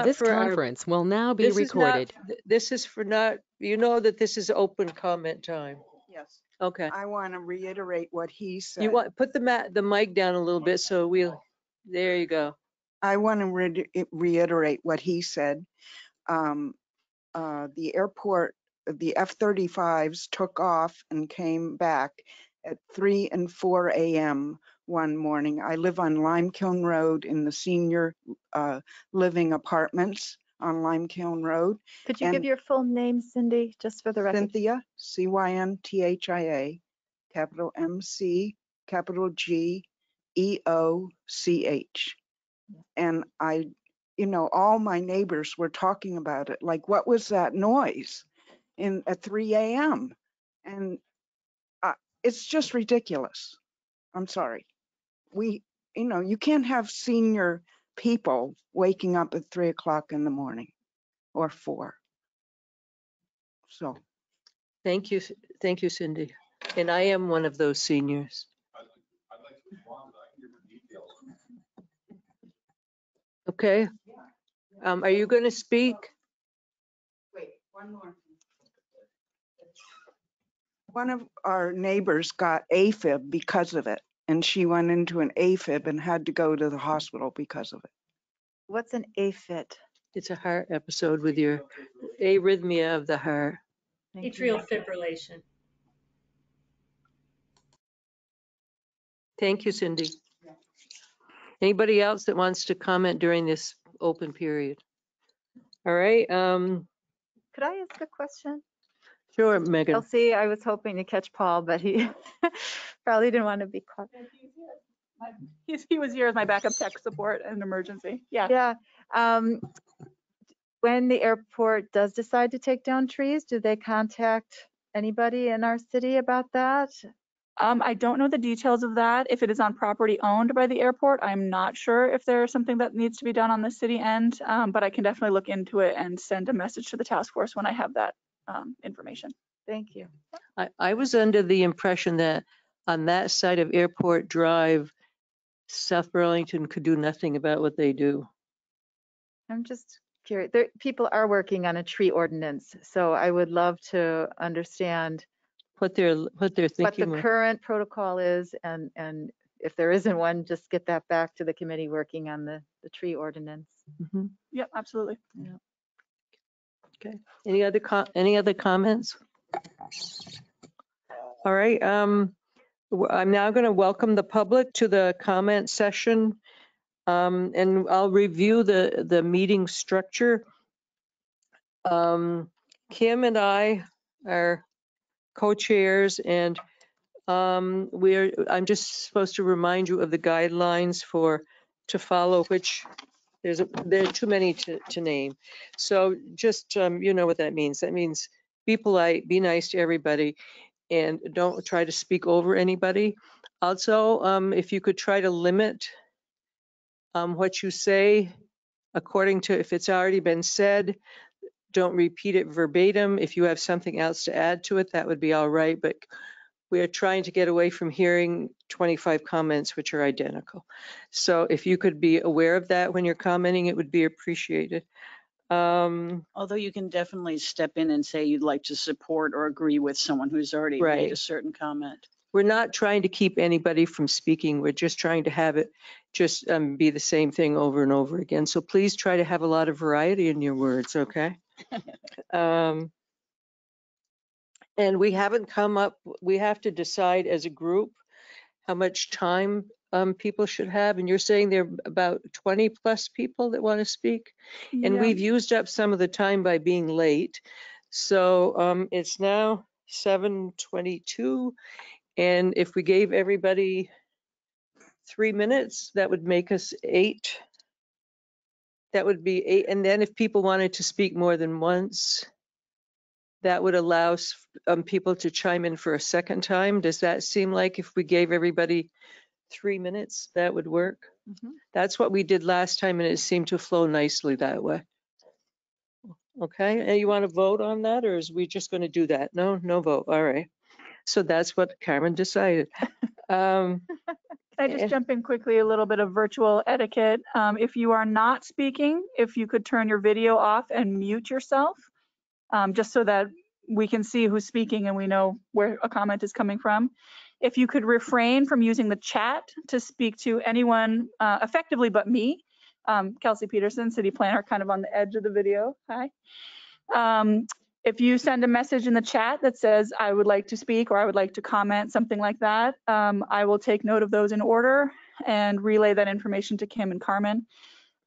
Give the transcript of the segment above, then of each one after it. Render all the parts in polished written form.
This for our, conference will now be this is not, recorded. this is for not, you know that this is open comment time. Yes, Okay. I want to reiterate what he said. You want, put the mic down a little bit so we'll, there you go. I want to reiterate what he said. The airport, the F-35s took off and came back at 3 and 4 a.m. one morning. I live on Limekiln Road in the senior living apartments on Limekiln Road. Could you give your full name, Cindy, just for the record? Cynthia, Cynthia, capital MC, capital G, EOCH. And I, all my neighbors were talking about it. Like, what was that noise at 3 a.m.? And it's just ridiculous. I'm sorry. You can't have senior people waking up at 3 o'clock in the morning or 4. So. Thank you, Cindy. And I am one of those seniors. Okay. Are you going to speak? Wait, one more. One of our neighbors got AFib because of it, and she went into an AFib and had to go to the hospital because of it. What's an AFib? It's a heart episode with your arrhythmia of the heart. Atrial fibrillation. Thank you, Cindy. Anybody else that wants to comment during this open period? All right. Could I ask a question? Sure, Megan. Elsie, I was hoping to catch Paul, but he probably didn't want to be caught. He was here as my backup tech support in an emergency. Yeah. Yeah. When the airport does decide to take down trees, do they contact anybody in our city about that? I don't know the details of that. If it is on property owned by the airport, I'm not sure if there's something that needs to be done on the city end, but I can definitely look into it and send a message to the task force when I have that information. Thank you. I was under the impression that on that side of Airport Drive, South Burlington could do nothing about what they do. I'm just curious. People are working on a tree ordinance, so I would love to understand What they're what the thinking. current protocol is, and if there isn't one, just get that back to the committee working on the tree ordinance. Mm-hmm. Yep, absolutely. Yeah. Okay. Any other comments? All right. I'm now going to welcome the public to the comment session, and I'll review the meeting structure. Kim and I are co-chairs, and I'm just supposed to remind you of the guidelines to follow, which there are too many to name. So just you know what that means. That means be polite, be nice to everybody, and don't try to speak over anybody. Also, if you could try to limit what you say according to if it's already been said. Don't repeat it verbatim. If you have something else to add to it, that would be all right. But we are trying to get away from hearing 25 comments which are identical. So if you could be aware of that when you're commenting, it would be appreciated. Although you can definitely step in and say you'd like to support or agree with someone who's already made a certain comment. We're not trying to keep anybody from speaking. We're just trying to have it just be the same thing over and over again. So please try to have a lot of variety in your words, okay? And we haven't come up, we have to decide as a group how much time people should have. And you're saying there are about 20 plus people that want to speak. Yeah. And we've used up some of the time by being late. So it's now 7:22. And if we gave everybody 3 minutes, that would make us 8. That would be 8. And then if people wanted to speak more than once, that would allow people to chime in for a second time. Does that seem like if we gave everybody 3 minutes, that would work? Mm-hmm. That's what we did last time, and it seemed to flow nicely that way. Okay, and you want to vote on that, or is we just going to do that? No vote. All right. So that's what Carmen decided. Can I just jump in quickly, a little bit of virtual etiquette? If you are not speaking, if you could turn your video off and mute yourself, just so that we can see who's speaking and we know where a comment is coming from. If you could refrain from using the chat to speak to anyone effectively but me, Kelsey Peterson, city planner, kind of on the edge of the video. Hi. If you send a message in the chat that says, I would like to speak or I would like to comment, something like that, I will take note of those in order and relay that information to Kim and Carmen.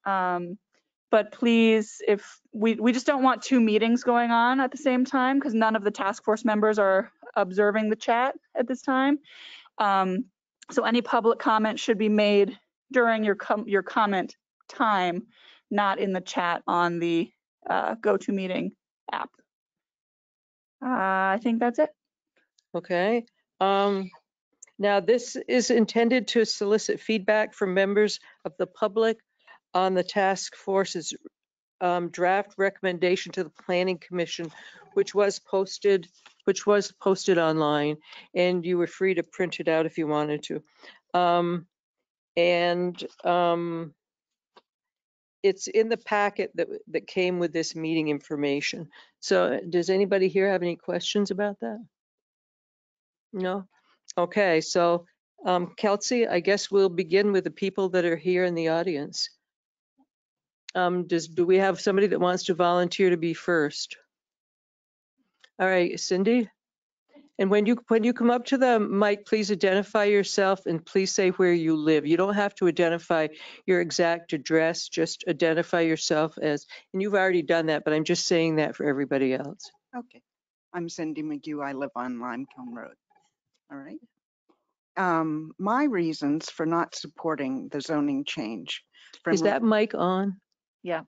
But please, if we just don't want two meetings going on at the same time, because none of the task force members are observing the chat at this time. So any public comment should be made during your comment time, not in the chat on the GoToMeeting app. I think that's it. Okay. Now this is intended to solicit feedback from members of the public on the task force's draft recommendation to the Planning Commission, which was posted online, and you were free to print it out if you wanted to. It's in the packet that came with this meeting information. So does anybody here have any questions about that? No? Okay, so Kelsey, I guess we'll begin with the people that are here in the audience. Do we have somebody that wants to volunteer to be first? All right, Cindy. And when you come up to the mic, please identify yourself and please say where you live. You don't have to identify your exact address, just identify yourself as, and you've already done that, but I'm just saying that for everybody else. Okay. I'm Cindy McHugh. I live on Limecombe Road. All right. My reasons for not supporting the zoning change. Is that mic on? Yeah.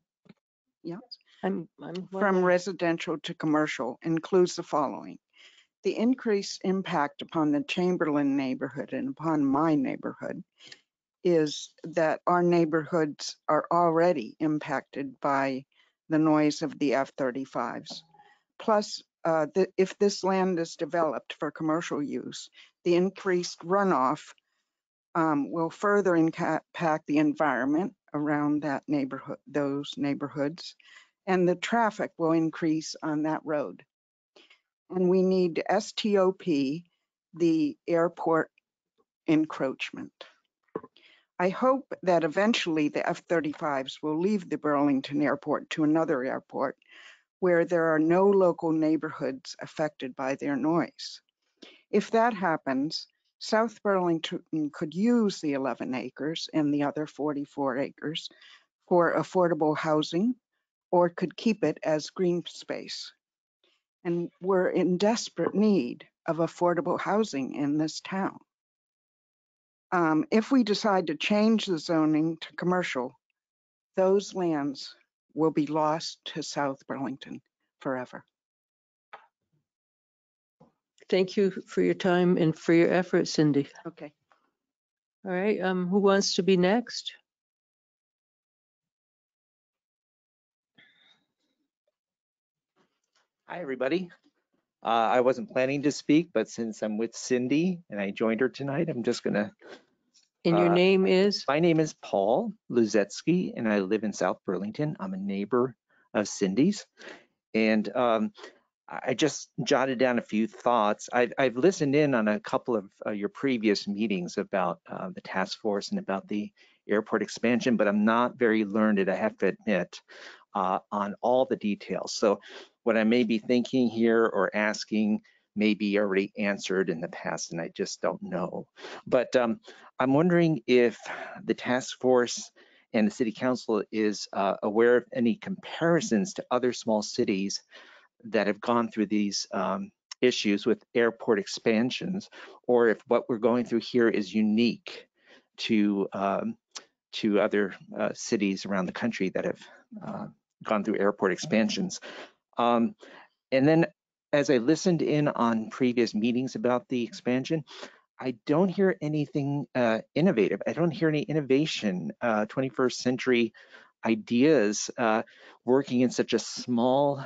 Yeah. I'm From residential to commercial includes the following. The increased impact upon the Chamberlain neighborhood and upon my neighborhood is that our neighborhoods are already impacted by the noise of the F-35s. Plus, if this land is developed for commercial use, the increased runoff will further impact the environment around that neighborhood, those neighborhoods, and the traffic will increase on that road. And we need STOP, the airport encroachment. I hope that eventually the F-35s will leave the Burlington airport to another airport where there are no local neighborhoods affected by their noise. If that happens, South Burlington could use the 11 acres and the other 44 acres for affordable housing, or could keep it as green space. And we're in desperate need of affordable housing in this town. If we decide to change the zoning to commercial, those lands will be lost to South Burlington forever. Thank you for your time and for your effort, Cindy. Okay. All right, who wants to be next? Hi, everybody. I wasn't planning to speak, but since I'm with Cindy and I joined her tonight, I'm just gonna. And your name is? My name is Paul Luzetsky, and I live in South Burlington. I'm a neighbor of Cindy's, and I just jotted down a few thoughts. I've listened in on a couple of your previous meetings about the task force and about the airport expansion, but I'm not very learned, I have to admit, on all the details. So what I may be thinking here or asking may be already answered in the past, and I just don't know. But I'm wondering if the task force and the city council is aware of any comparisons to other small cities that have gone through these issues with airport expansions, or if what we're going through here is unique to other cities around the country that have gone through airport expansions. And then as I listened in on previous meetings about the expansion, I don't hear anything innovative. I don't hear any innovation, 21st century ideas working in such a small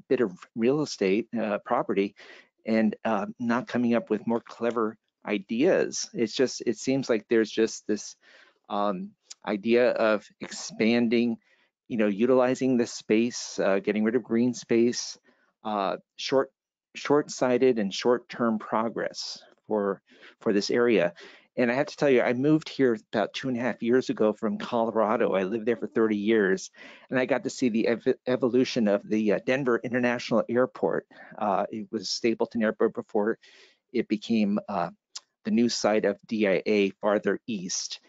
bit of real estate property and not coming up with more clever ideas. It seems like there's just this idea of expanding, utilizing the space, getting rid of green space, short-sighted and short-term progress for this area. And I have to tell you, I moved here about 2.5 years ago from Colorado. I lived there for 30 years, and I got to see the evolution of the Denver International Airport. It was Stapleton Airport before it became the new site of DIA farther east.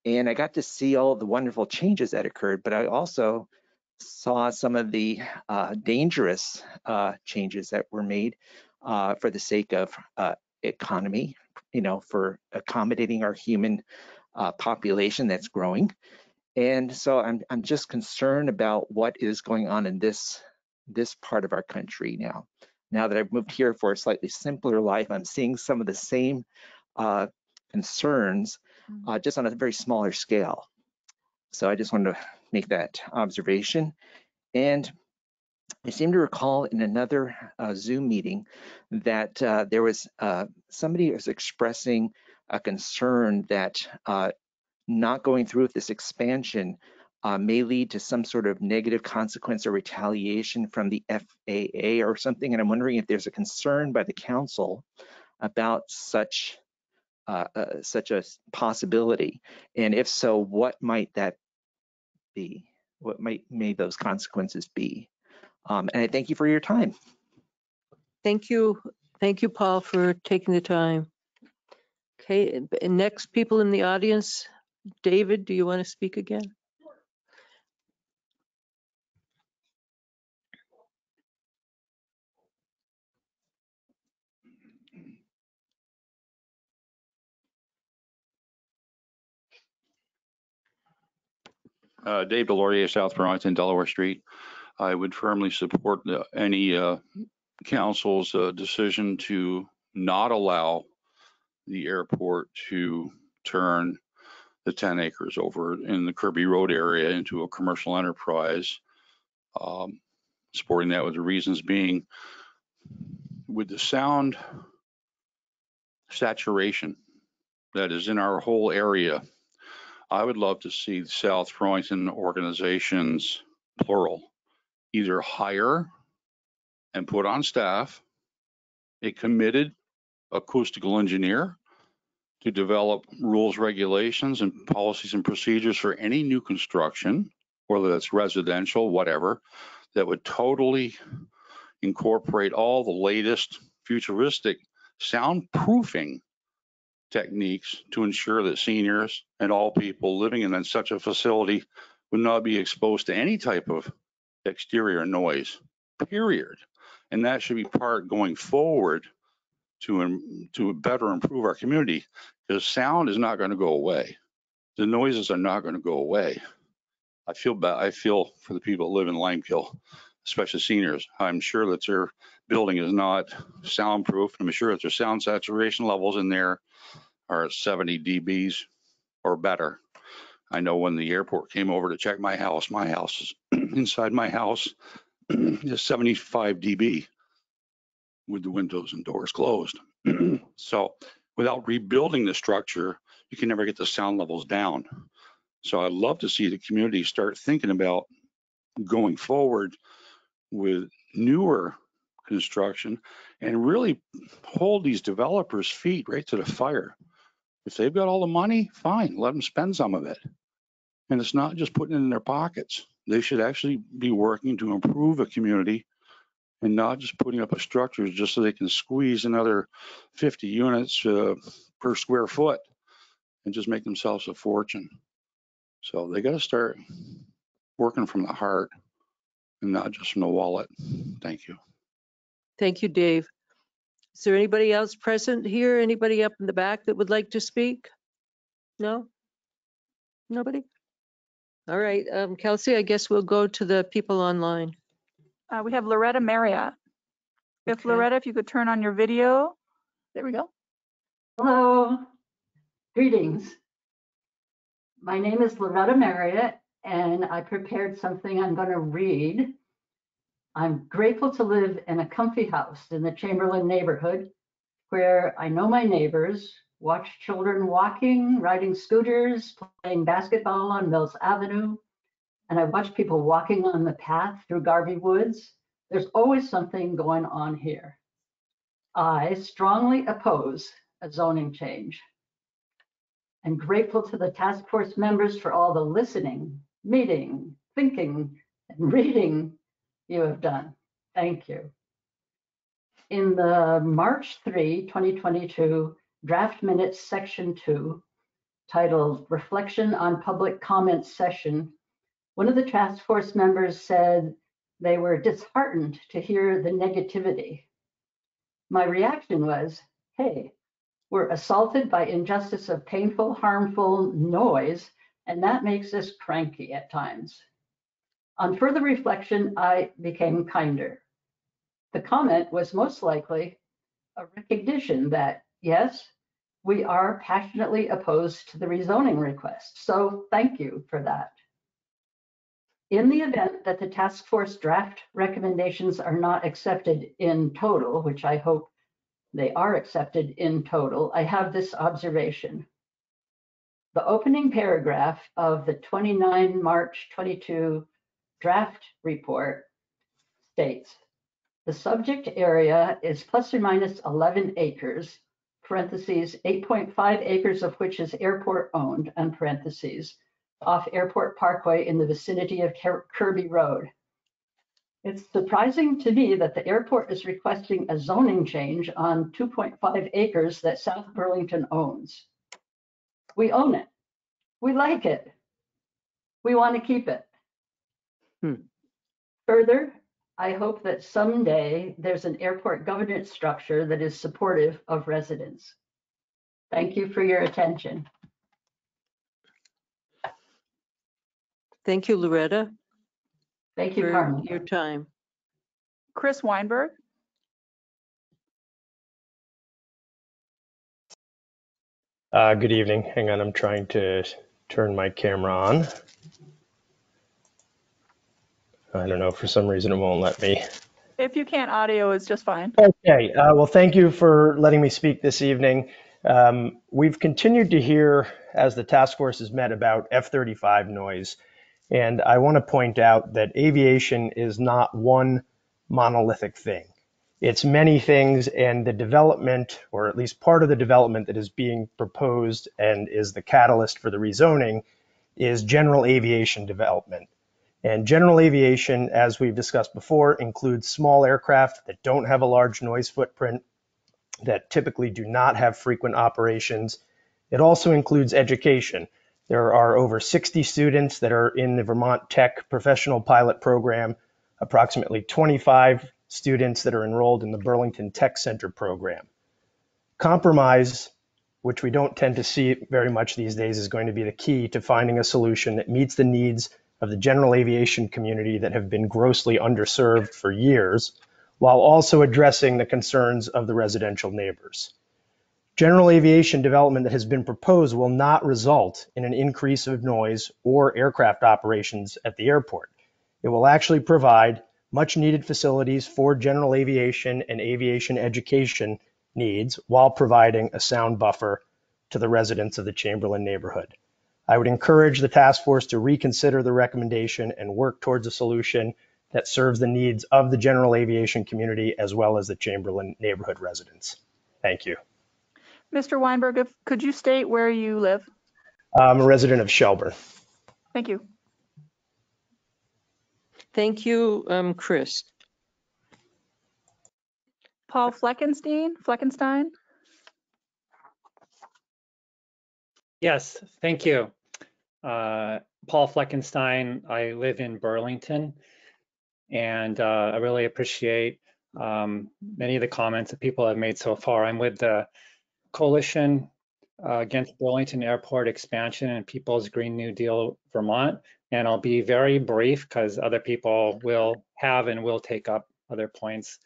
And I got to see all the wonderful changes that occurred, but I also saw some of the dangerous changes that were made for the sake of economy, for accommodating our human population that's growing. And so I'm just concerned about what is going on in this part of our country now. Now that I've moved here for a slightly simpler life, I'm seeing some of the same concerns, just on a very smaller scale. So I just wanted to make that observation. And I seem to recall in another Zoom meeting that there was somebody who was expressing a concern that not going through with this expansion may lead to some sort of negative consequence or retaliation from the FAA or something. And I'm wondering if there's a concern by the council about such a possibility, and if so, what might that be? What may those consequences be? And I thank you for your time. Thank you, Paul, for taking the time. Okay, and next, people in the audience. David, do you want to speak again? Dave Delorier, South Burlington, Delaware Street. I would firmly support any council's decision to not allow the airport to turn the 10 acres over in the Kirby Road area into a commercial enterprise. Supporting that with the reasons being, with the sound saturation that is in our whole area, I would love to see South Burlington organizations, plural, either hire and put on staff a committed acoustical engineer to develop rules, regulations, and policies and procedures for any new construction, whether that's residential, whatever, that would totally incorporate all the latest futuristic soundproofing techniques to ensure that seniors and all people living in such a facility would not be exposed to any type of exterior noise, period. And that should be part going forward to better improve our community, because sound is not going to go away. The noises are not going to go away. I feel bad. I feel for the people that live in Limekiln, especially seniors. I'm sure that their building is not soundproof. I'm sure that their sound saturation levels in there are at 70 dBs or better. I know when the airport came over to check my house is inside my house is 75 dB with the windows and doors closed. So without rebuilding the structure, you can never get the sound levels down. So I'd love to see the community start thinking about going forward with newer construction and really hold these developers' feet right to the fire. If they've got all the money, fine, let them spend some of it. And it's not just putting it in their pockets. They should actually be working to improve a community and not just putting up a structure just so they can squeeze another 50 units per square foot and just make themselves a fortune. So they got to start working from the heart and not just from the wallet. Thank you. Thank you, Dave. Is there anybody else present here? Anybody up in the back that would like to speak? No? Nobody? All right, Kelsey, I guess we'll go to the people online. We have Loretta Marriott. If Okay. Loretta, if you could turn on your video. There we go. Hello, greetings. My name is Loretta Marriott, and I prepared something I'm going to read. I'm grateful to live in a comfy house in the Chamberlain neighborhood, where I know my neighbors, watch children walking, riding scooters, playing basketball on Mills Avenue, and I watch people walking on the path through Garvey Woods. There's always something going on here. I strongly oppose a zoning change. I'm grateful to the task force members for all the listening, meeting, thinking, and reading you have done. Thank you. In the March 3, 2022 draft minutes section 2, titled Reflection on Public Comment Session, one of the task force members said they were disheartened to hear the negativity. My reaction was, hey, we're assaulted by injustice of painful, harmful noise, and that makes us cranky at times. On further reflection, I became kinder. The comment was most likely a recognition that, yes, we are passionately opposed to the rezoning request. So thank you for that. In the event that the task force draft recommendations are not accepted in total, which I hope they are accepted in total, I have this observation. The opening paragraph of the 29 March 22 draft report states, the subject area is plus or minus 11 acres, parentheses, 8.5 acres of which is airport owned, and parentheses, off Airport Parkway in the vicinity of Kirby Road. It's surprising to me that the airport is requesting a zoning change on 2.5 acres that South Burlington owns. We own it. We like it. We want to keep it. Further, I hope that someday there's an airport governance structure that is supportive of residents. Thank you for your attention. Thank you, Loretta, Thank you, for Carmen. your time. Chris Weinberg. Good evening. Hang on, I'm trying to turn my camera on. I don't know, for some reason it won't let me. If you can't, audio is just fine. Okay, well, thank you for letting me speak this evening. We've continued to hear, as the task force has met, about F-35 noise. And I want to point out that aviation is not one monolithic thing. It's many things, and the development, or at least part of the development that is being proposed and is the catalyst for the rezoning, is general aviation development. And general aviation, as we've discussed before, includes small aircraft that don't have a large noise footprint, that typically do not have frequent operations. It also includes education. There are over 60 students that are in the Vermont Tech Professional Pilot Program, approximately 25 students that are enrolled in the Burlington Tech Center program. Compromise, which we don't tend to see very much these days, is going to be the key to finding a solution that meets the needs of the general aviation community that have been grossly underserved for years, while also addressing the concerns of the residential neighbors. General aviation development that has been proposed will not result in an increase of noise or aircraft operations at the airport. It will actually provide much needed facilities for general aviation and aviation education needs while providing a sound buffer to the residents of the Chamberlain neighborhood. I would encourage the task force to reconsider the recommendation and work towards a solution that serves the needs of the general aviation community as well as the Chamberlain neighborhood residents. Thank you. Mr. Weinberg, could you state where you live? I'm a resident of Shelburne. Thank you. Thank you, Chris. Paul Fleckenstein? Yes, thank you. Paul Fleckenstein, I live in Burlington, and I really appreciate many of the comments that people have made so far. I'm with the Coalition Against Burlington Airport Expansion and People's Green New Deal Vermont, and I'll be very brief because other people will have and will take up other points.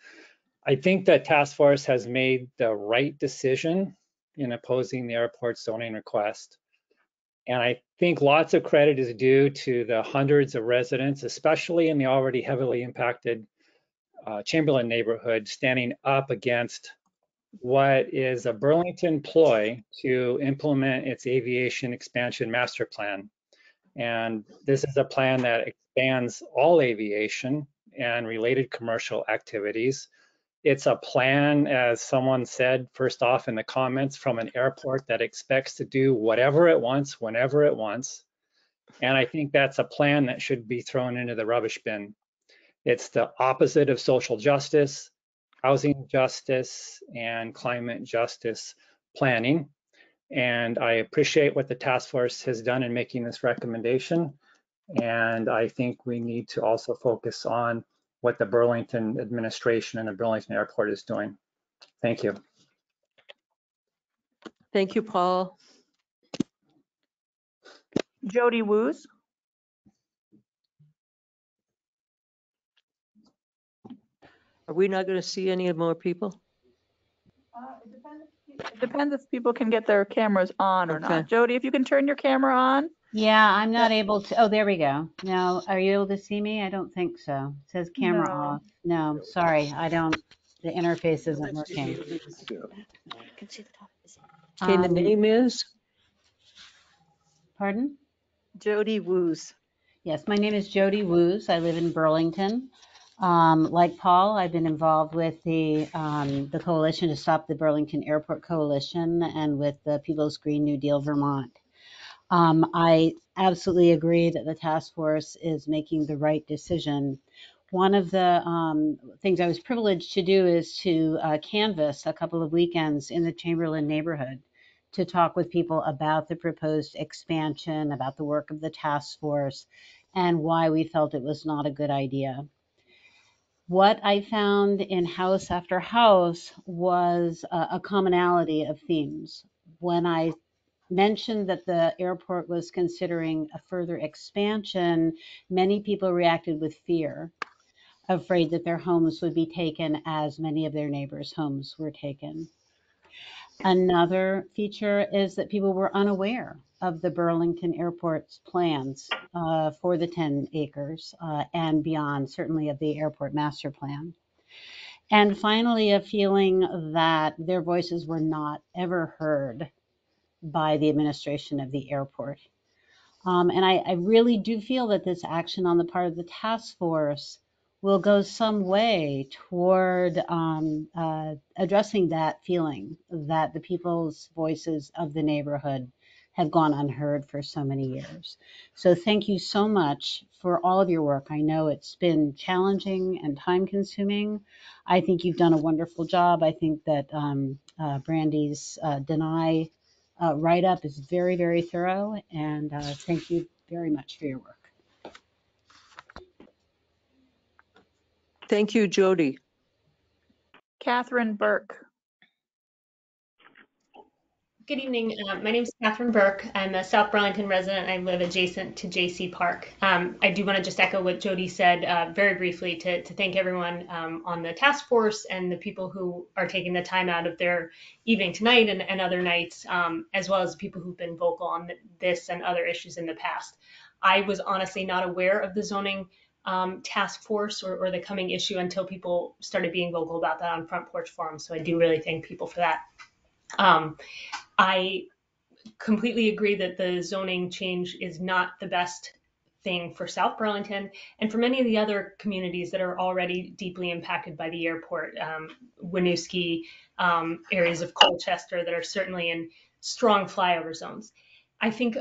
I think that task force has made the right decision in opposing the airport zoning request. And I think lots of credit is due to the hundreds of residents, especially in the already heavily impacted Chamberlain neighborhood, standing up against what is a Burlington ploy to implement its aviation expansion master plan. And this is a plan that expands all aviation and related commercial activities. It's a plan, as someone said first off in the comments, from an airport that expects to do whatever it wants, whenever it wants. And I think that's a plan that should be thrown into the rubbish bin. It's the opposite of social justice, housing justice, and climate justice planning. And I appreciate what the task force has done in making this recommendation. And I think we need to also focus on what the Burlington administration and the Burlington Airport is doing. Thank you. Thank you, Paul. Jody Woos. Are we not going to see any more people? It depends if people can get their cameras on or Okay. not. Jody, if you can turn your camera on. Yeah, I'm not able to. Oh, there we go. No, are you able to see me? I don't think so. It says camera No. off. No, sorry, I don't. The interface isn't working. Okay, the name is? Pardon? Jody Woos. Yes, my name is Jody Woos. I live in Burlington. Like Paul, I've been involved with the Coalition to Stop the Burlington Airport Coalition and with the People's Green New Deal Vermont. I absolutely agree that the task force is making the right decision. One of the things I was privileged to do is to canvass a couple of weekends in the Chamberlain neighborhood to talk with people about the proposed expansion, about the work of the task force, and why we felt it was not a good idea. What I found in house after house was a commonality of themes. When I mentioned that the airport was considering a further expansion, many people reacted with fear, afraid that their homes would be taken as many of their neighbors' homes were taken. Another feature is that people were unaware of the Burlington Airport's plans for the 10 acres and beyond, certainly of the airport master plan. And finally, a feeling that their voices were not ever heard by the administration of the airport. And I really do feel that this action on the part of the task force will go some way toward addressing that feeling that the people's voices of the neighborhood have gone unheard for so many years. So thank you so much for all of your work. I know it's been challenging and time consuming. I think you've done a wonderful job. I think that Brandy's Deny write-up is very, very thorough, and thank you very much for your work. Thank you, Jody. Catherine Burke. Good evening. My name is Catherine Burke. I'm a South Burlington resident. I live adjacent to JC Park. I do want to just echo what Jody said very briefly to thank everyone on the task force and the people who are taking the time out of their evening tonight and other nights, as well as people who've been vocal on this and other issues in the past. I was honestly not aware of the zoning task force or the coming issue until people started being vocal about that on Front Porch Forum. So I do really thank people for that. I completely agree that the zoning change is not the best thing for South Burlington and for many of the other communities that are already deeply impacted by the airport, Winooski, areas of Colchester that are certainly in strong flyover zones. I think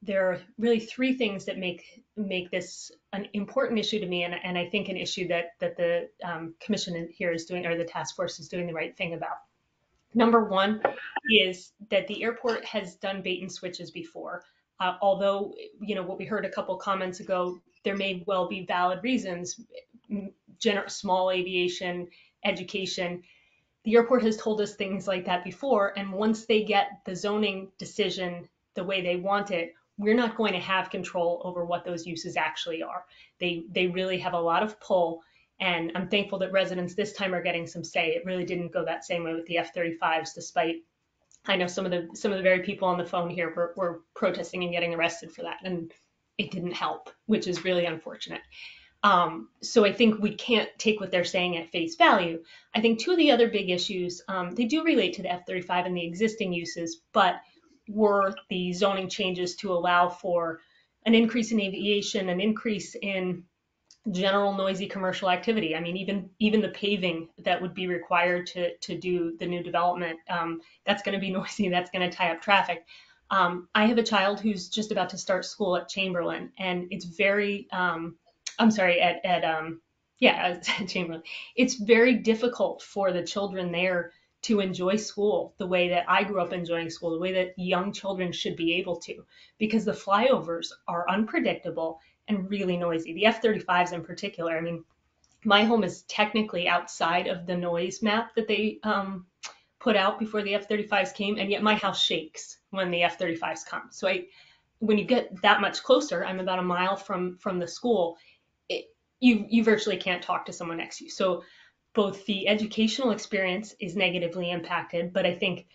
there are really three things that make this an important issue to me, and I think an issue that the commission here is doing, or the task force is doing the right thing about. Number one is that the airport has done bait and switches before. Although, what we heard a couple comments ago, there may well be valid reasons, small aviation, education. The airport has told us things like that before. And once they get the zoning decision the way they want it, we're not going to have control over what those uses actually are. They really have a lot of pull. And I'm thankful that residents this time are getting some say. It really didn't go that same way with the F-35s, despite I know some of the very people on the phone here were protesting and getting arrested for that, and it didn't help, which is really unfortunate. So I think we can't take what they're saying at face value. I think two of the other big issues, they do relate to the F-35 and the existing uses, but were the zoning changes to allow for an increase in aviation, an increase in general noisy commercial activity. I mean, even the paving that would be required to do the new development, that's going to be noisy. That's going to tie up traffic. I have a child who's just about to start school at Chamberlain, and it's very, I'm sorry, at Chamberlain. It's very difficult for the children there to enjoy school the way that I grew up enjoying school, the way that young children should be able to, because the flyovers are unpredictable and really noisy. The F-35s in particular. I mean, my home is technically outside of the noise map that they put out before the F-35s came, and yet my house shakes when the F-35s come. So when you get that much closer, I'm about a mile from the school, you virtually can't talk to someone next to you. So both the educational experience is negatively impacted, but I think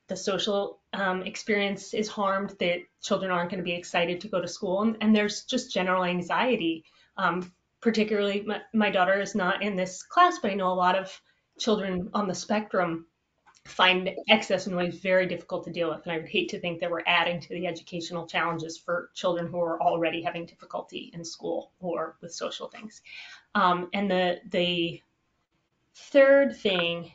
the social experience is harmed, that children aren't going to be excited to go to school. And there's just general anxiety. Particularly, my daughter is not in this class, but I know a lot of children on the spectrum find excess noise very difficult to deal with. And I would hate to think that we're adding to the educational challenges for children who are already having difficulty in school or with social things. And the third thing,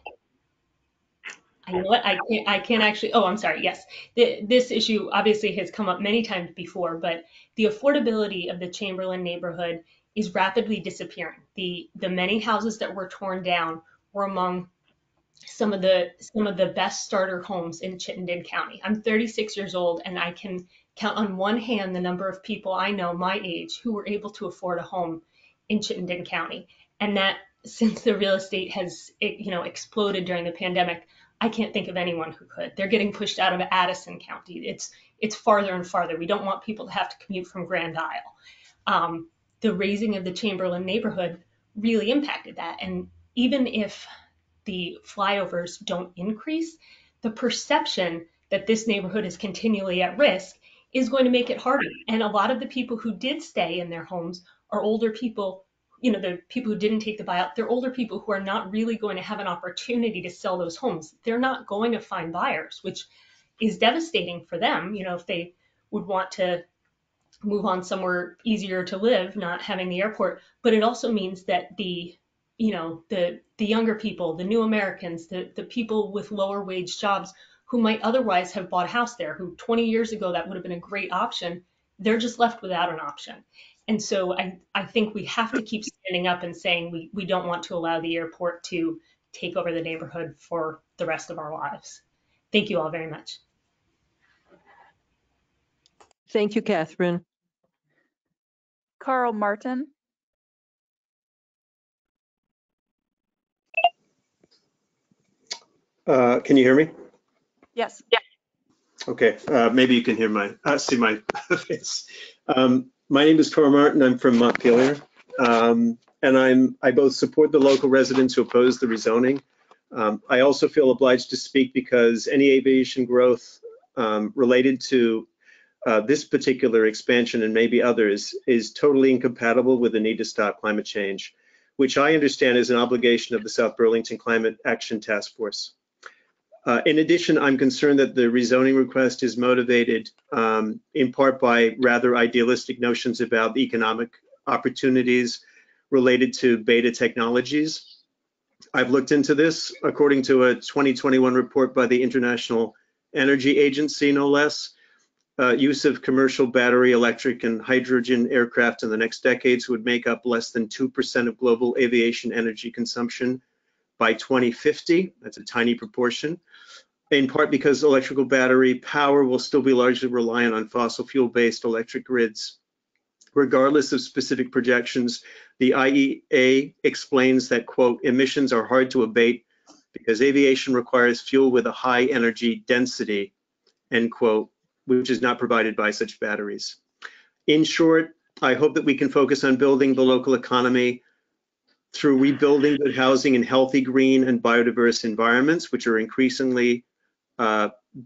you know what? I can't actually. Oh, I'm sorry. Yes, this issue obviously has come up many times before, but the affordability of the Chamberlain neighborhood is rapidly disappearing. The many houses that were torn down were among some of the best starter homes in Chittenden County. I'm 36 years old, and I can count on one hand the number of people I know my age who were able to afford a home in Chittenden County. And that, since the real estate has exploded during the pandemic, I can't think of anyone who could. They're getting pushed out of Addison County. It's farther and farther. We don't want people to have to commute from Grand Isle. The raising of the Chamberlain neighborhood really impacted that. And even if the flyovers don't increase, the perception that this neighborhood is continually at risk is going to make it harder. And a lot of the people who did stay in their homes are older people. The people who didn't take the buyout, they're older people who are not really going to have an opportunity to sell those homes. They're not going to find buyers, which is devastating for them. If they would want to move on somewhere easier to live, not having the airport. But it also means that the younger people, the new Americans, the people with lower wage jobs who might otherwise have bought a house there, who 20 years ago that would have been a great option, they're just left without an option. And so I think we have to keep standing up and saying we don't want to allow the airport to take over the neighborhood for the rest of our lives. Thank you all very much. Thank you, Catherine. Carl Martin. Can you hear me? Yes. Okay, maybe you can hear see my face. My name is Carl Martin. I'm from Montpelier, and I both support the local residents who oppose the rezoning. I also feel obliged to speak because any aviation growth related to this particular expansion and maybe others is totally incompatible with the need to stop climate change, which I understand is an obligation of the South Burlington Climate Action Task Force. In addition, I'm concerned that the rezoning request is motivated in part by rather idealistic notions about the economic opportunities related to beta technologies. I've looked into this. According to a 2021 report by the International Energy Agency, no less, use of commercial battery, electric, and hydrogen aircraft in the next decades would make up less than 2% of global aviation energy consumption by 2050. That's a tiny proportion, in part because electrical battery power will still be largely reliant on fossil fuel-based electric grids. Regardless of specific projections, the IEA explains that, quote, emissions are hard to abate because aviation requires fuel with a high energy density, end quote, which is not provided by such batteries. In short, I hope that we can focus on building the local economy through rebuilding good housing in healthy, green, and biodiverse environments, which are increasingly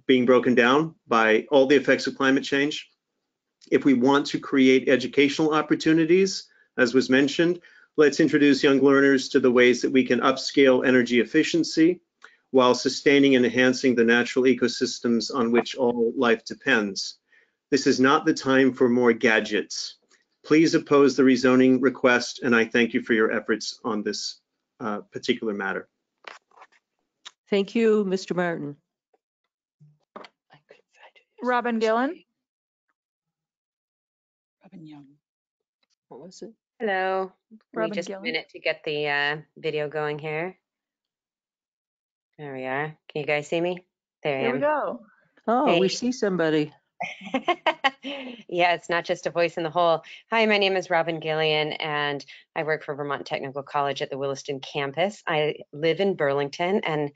being broken down by all the effects of climate change. If we want to create educational opportunities, As was mentioned, let's introduce young learners to the ways that we can upscale energy efficiency while sustaining and enhancing the natural ecosystems on which all life depends. This is not the time for more gadgets. Please oppose the rezoning request, and I thank you for your efforts on this particular matter. Thank you, Mr. Martin. Robin Gillen. Robin Young. What was it? Hello. Give me Robin just Gillen. a minute to get the video going here. There we are. Can you guys see me? There I Here we am. go. Oh, Hey. we see somebody. Yeah, it's not just a voice in the hole. Hi, my name is Robin Gillian, and I work for Vermont Technical College at the Williston campus. I live in Burlington, and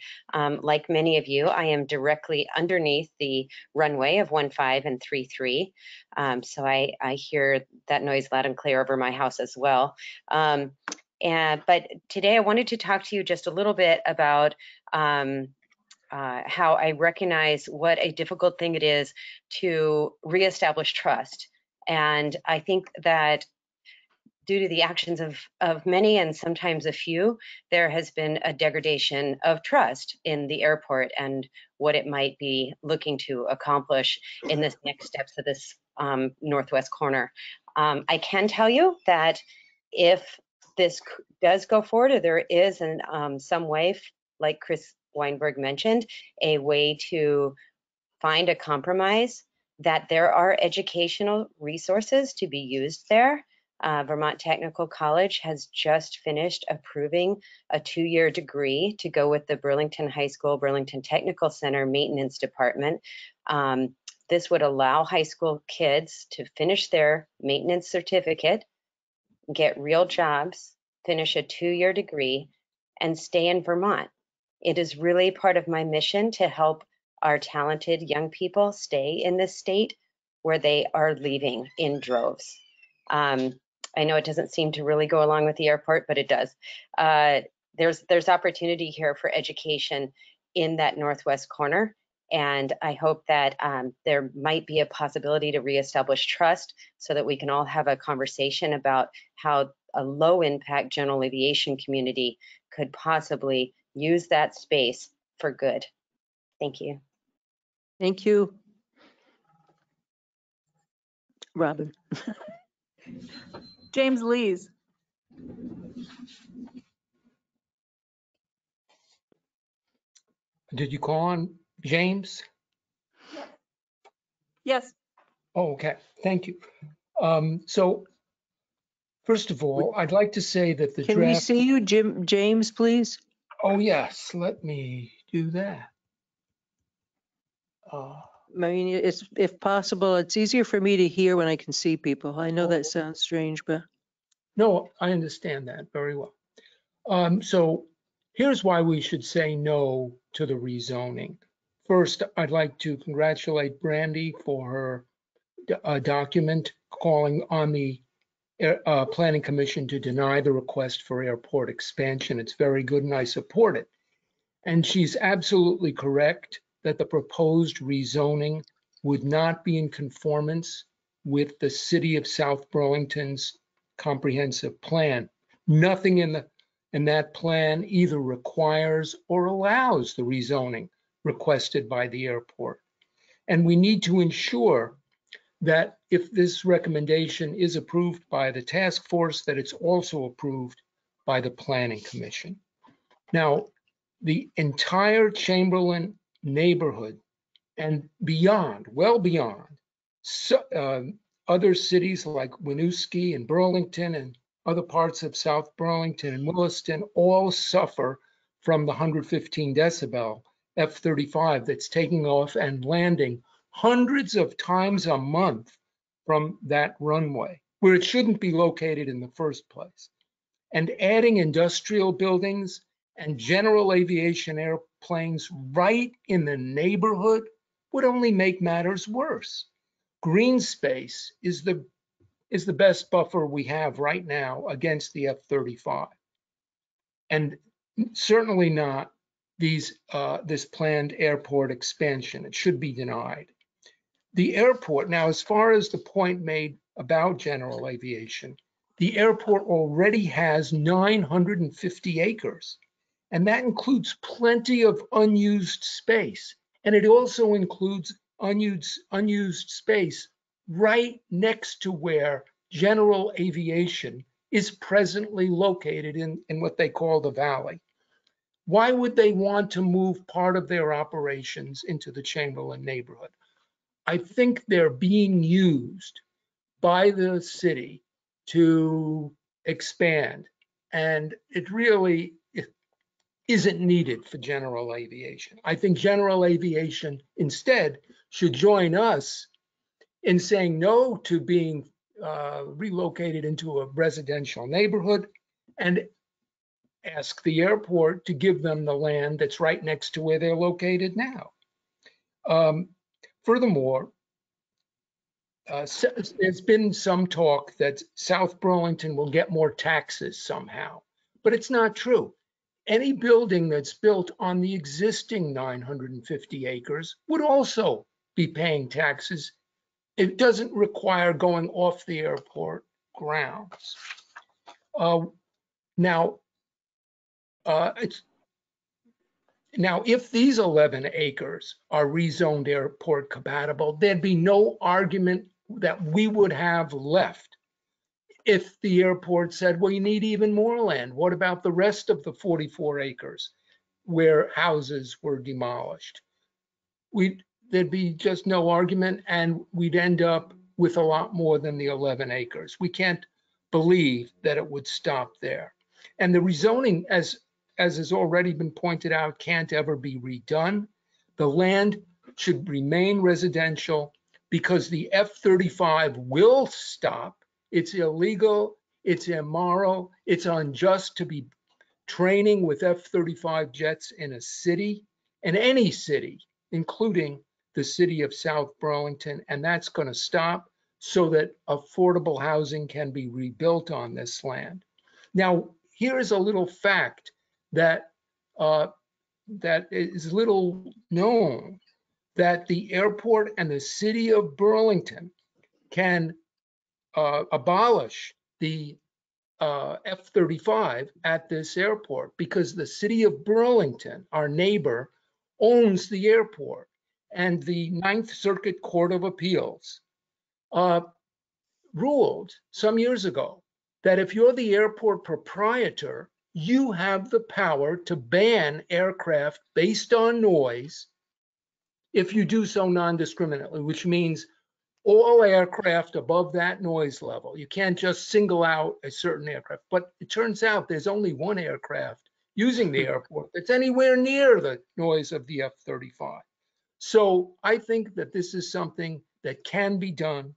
like many of you, I am directly underneath the runway of 15 and 33. So I hear that noise loud and clear over my house as well. But today I wanted to talk to you just a little bit about how I recognize what a difficult thing it is to reestablish trust. And I think that due to the actions of many and sometimes a few, there has been a degradation of trust in the airport and what it might be looking to accomplish in this next steps of this northwest corner. I can tell you that if this does go forward, or there is some way, like Chris Weinberg mentioned, a way to find a compromise, that there are educational resources to be used there. Vermont Technical College has just finished approving a 2-year degree to go with the Burlington High School, Burlington Technical Center Maintenance Department. This would allow high school kids to finish their maintenance certificate, get real jobs, finish a 2-year degree, and stay in Vermont. It is really part of my mission to help our talented young people stay in this state where they are leaving in droves. I know it doesn't seem to really go along with the airport, but it does. There's opportunity here for education in that northwest corner. And I hope that there might be a possibility to reestablish trust so that we can all have a conversation about how a low impact general aviation community could possibly use that space for good. Thank you. Thank you, Robin. James Lees. Did you call on James? Yes. Oh, okay. Thank you. So first of all, I'd like to say that the Can draft. we see you, James, please? Oh, yes. Let me do that. I mean, it's, if possible, it's easier for me to hear when I can see people. I know that sounds strange, but. No, I understand that very well. So here's why we should say no to the rezoning. First, I'd like to congratulate Brandy for her document calling on the Planning Commission to deny the request for airport expansion. It's very good and I support it. And she's absolutely correct that the proposed rezoning would not be in conformance with the City of South Burlington's comprehensive plan. Nothing in that plan either requires or allows the rezoning requested by the airport. And we need to ensure that if this recommendation is approved by the task force, that it's also approved by the Planning Commission. Now, the entire Chamberlain neighborhood and beyond, well beyond, other cities like Winooski and Burlington and other parts of South Burlington and Williston all suffer from the 115 decibel F-35 that's taking off and landing hundreds of times a month from that runway, where it shouldn't be located in the first place. And adding industrial buildings and general aviation airplanes right in the neighborhood would only make matters worse. Green space is the best buffer we have right now against the F-35. And certainly not this planned airport expansion. It should be denied. The airport, now, as far as the point made about general aviation, The airport already has 950 acres, and that includes plenty of unused space. And it also includes unused space right next to where general aviation is presently located in what they call the valley. Why would they want to move part of their operations into the Chamberlain neighborhood? I think they're being used by the city to expand, and it really isn't needed for general aviation. I think general aviation instead should join us in saying no to being relocated into a residential neighborhood and ask the airport to give them the land that's right next to where they're located now. Furthermore, there's been some talk that South Burlington will get more taxes somehow, but it's not true. Any building that's built on the existing 950 acres would also be paying taxes. It doesn't require going off the airport grounds. Now, if these 11 acres are rezoned airport compatible, there'd be no argument that we would have left if the airport said, well, you need even more land. What about the rest of the 44 acres where houses were demolished? There'd be just no argument, and we'd end up with a lot more than the 11 acres. We can't believe that it would stop there. And the rezoning, as has already been pointed out, can't ever be redone. The land should remain residential because the F-35 will stop. It's illegal, it's immoral, it's unjust to be training with F-35 jets in a city, in any city, including the city of South Burlington, and that's going to stop so that affordable housing can be rebuilt on this land. Now, here's a little fact that that is little known, that the airport and the city of Burlington can abolish the F-35 at this airport because the city of Burlington, our neighbor, owns the airport. And the Ninth Circuit Court of Appeals ruled some years ago that if you're the airport proprietor, you have the power to ban aircraft based on noise if you do so non-discriminately, which means all aircraft above that noise level. You can't just single out a certain aircraft. But it turns out there's only one aircraft using the airport that's anywhere near the noise of the F-35. So I think that this is something that can be done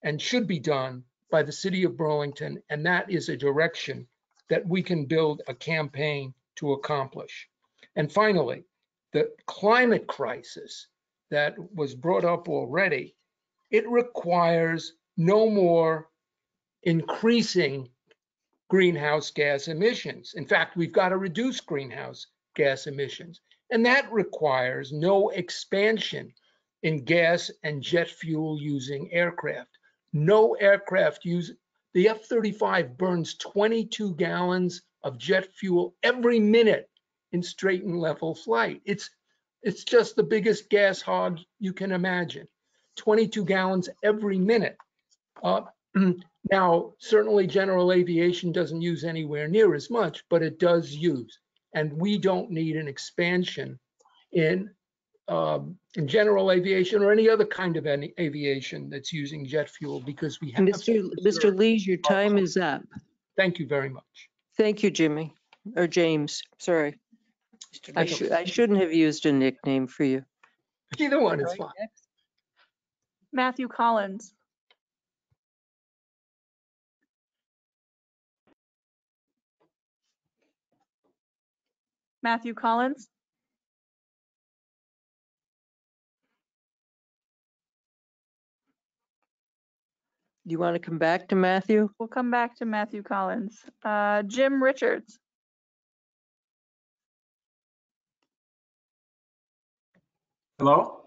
and should be done by the city of Burlington, and that is a direction that we can build a campaign to accomplish. And finally, the climate crisis that was brought up already, it requires no more increasing greenhouse gas emissions. In fact, we've got to reduce greenhouse gas emissions. And that requires no expansion in gas and jet fuel using aircraft. No aircraft use, the F-35 burns 22 gallons of jet fuel every minute in straight and level flight. It's just the biggest gas hog you can imagine. 22 gallons every minute. Now, certainly general aviation doesn't use anywhere near as much, but it does use. And we don't need an expansion in general aviation or any other kind of aviation that's using jet fuel because we have. Mr. Lees, your time is up. Thank you very much. Thank you, Jimmy, or James, sorry. I shouldn't have used a nickname for you. Either one is fine. Matthew Collins. Matthew Collins. You want to come back to Matthew? We'll come back to Matthew Collins. Jim Richards. Hello?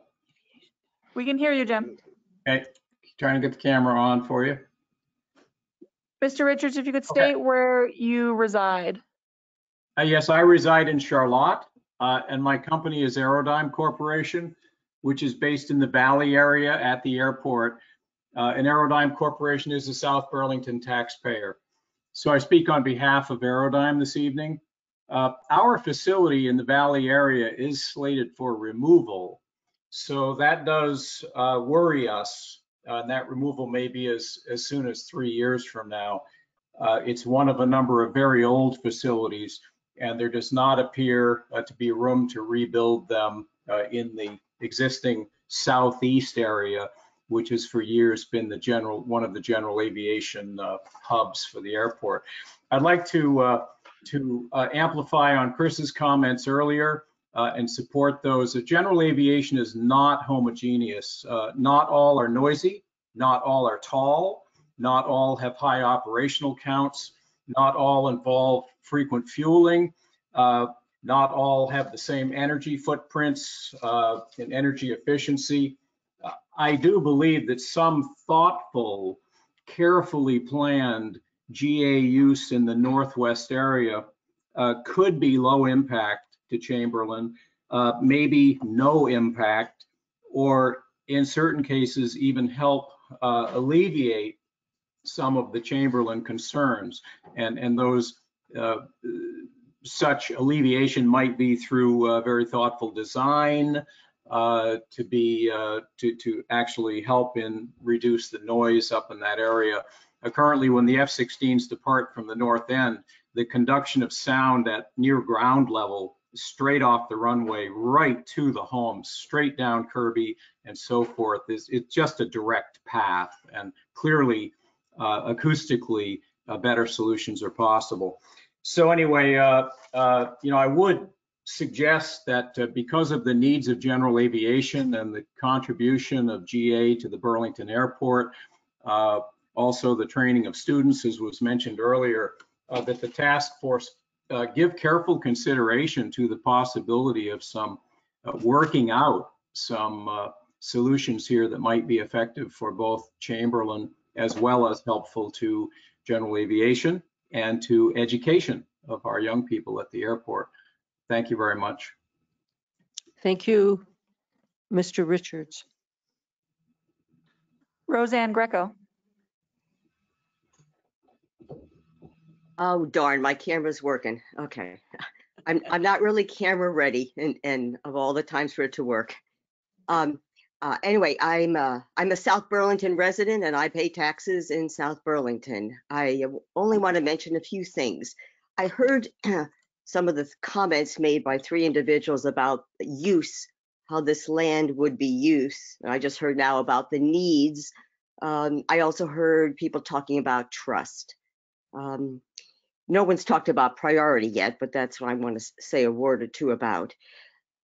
We can hear you, Jim. Okay, trying to get the camera on for you. Mr. Richards, if you could Okay. state where you reside. Yes, I reside in Charlotte, and my company is Aerodyne Corporation, which is based in the Valley area at the airport. And Aerodyne Corporation is a South Burlington taxpayer. So I speak on behalf of Aerodyne this evening. Our facility in the Valley area is slated for removal. So that does worry us. That removal may be as soon as 3 years from now. It's one of a number of very old facilities, and there does not appear to be room to rebuild them in the existing southeast area, which has for years been one of the general aviation hubs for the airport. I'd like to amplify on Chris's comments earlier and support those. General aviation is not homogeneous. Not all are noisy, not all are tall, not all have high operational counts, not all involve frequent fueling, not all have the same energy footprints and energy efficiency. I do believe that some thoughtful, carefully planned GA use in the Northwest area could be low impact to Chamberlain, maybe no impact, or in certain cases even help alleviate some of the Chamberlain concerns. And those such alleviation might be through very thoughtful design to actually help in reduce the noise up in that area. Currently, when the F-16s depart from the north end, the conduction of sound at near ground level, straight off the runway, right to the homes, straight down Kirby and so forth, it's just a direct path. And clearly, acoustically, better solutions are possible. So anyway, I would suggest that because of the needs of general aviation and the contribution of GA to the Burlington Airport, also the training of students, as was mentioned earlier, that the task force give careful consideration to the possibility of some working out some solutions here that might be effective for both Chamberlain as well as helpful to general aviation and to education of our young people at the airport. Thank you very much. Thank you, Mr. Richards. Roseanne Greco. Oh, darn, my camera's working. Okay. I'm not really camera ready and of all the times for it to work. Anyway, I'm a South Burlington resident and I pay taxes in South Burlington. I only want to mention a few things. I heard some of the comments made by 3 individuals about use, how this land would be used. I just heard now about the needs. I also heard people talking about trust. No one's talked about priority yet, but that's what I want to say a word or two about.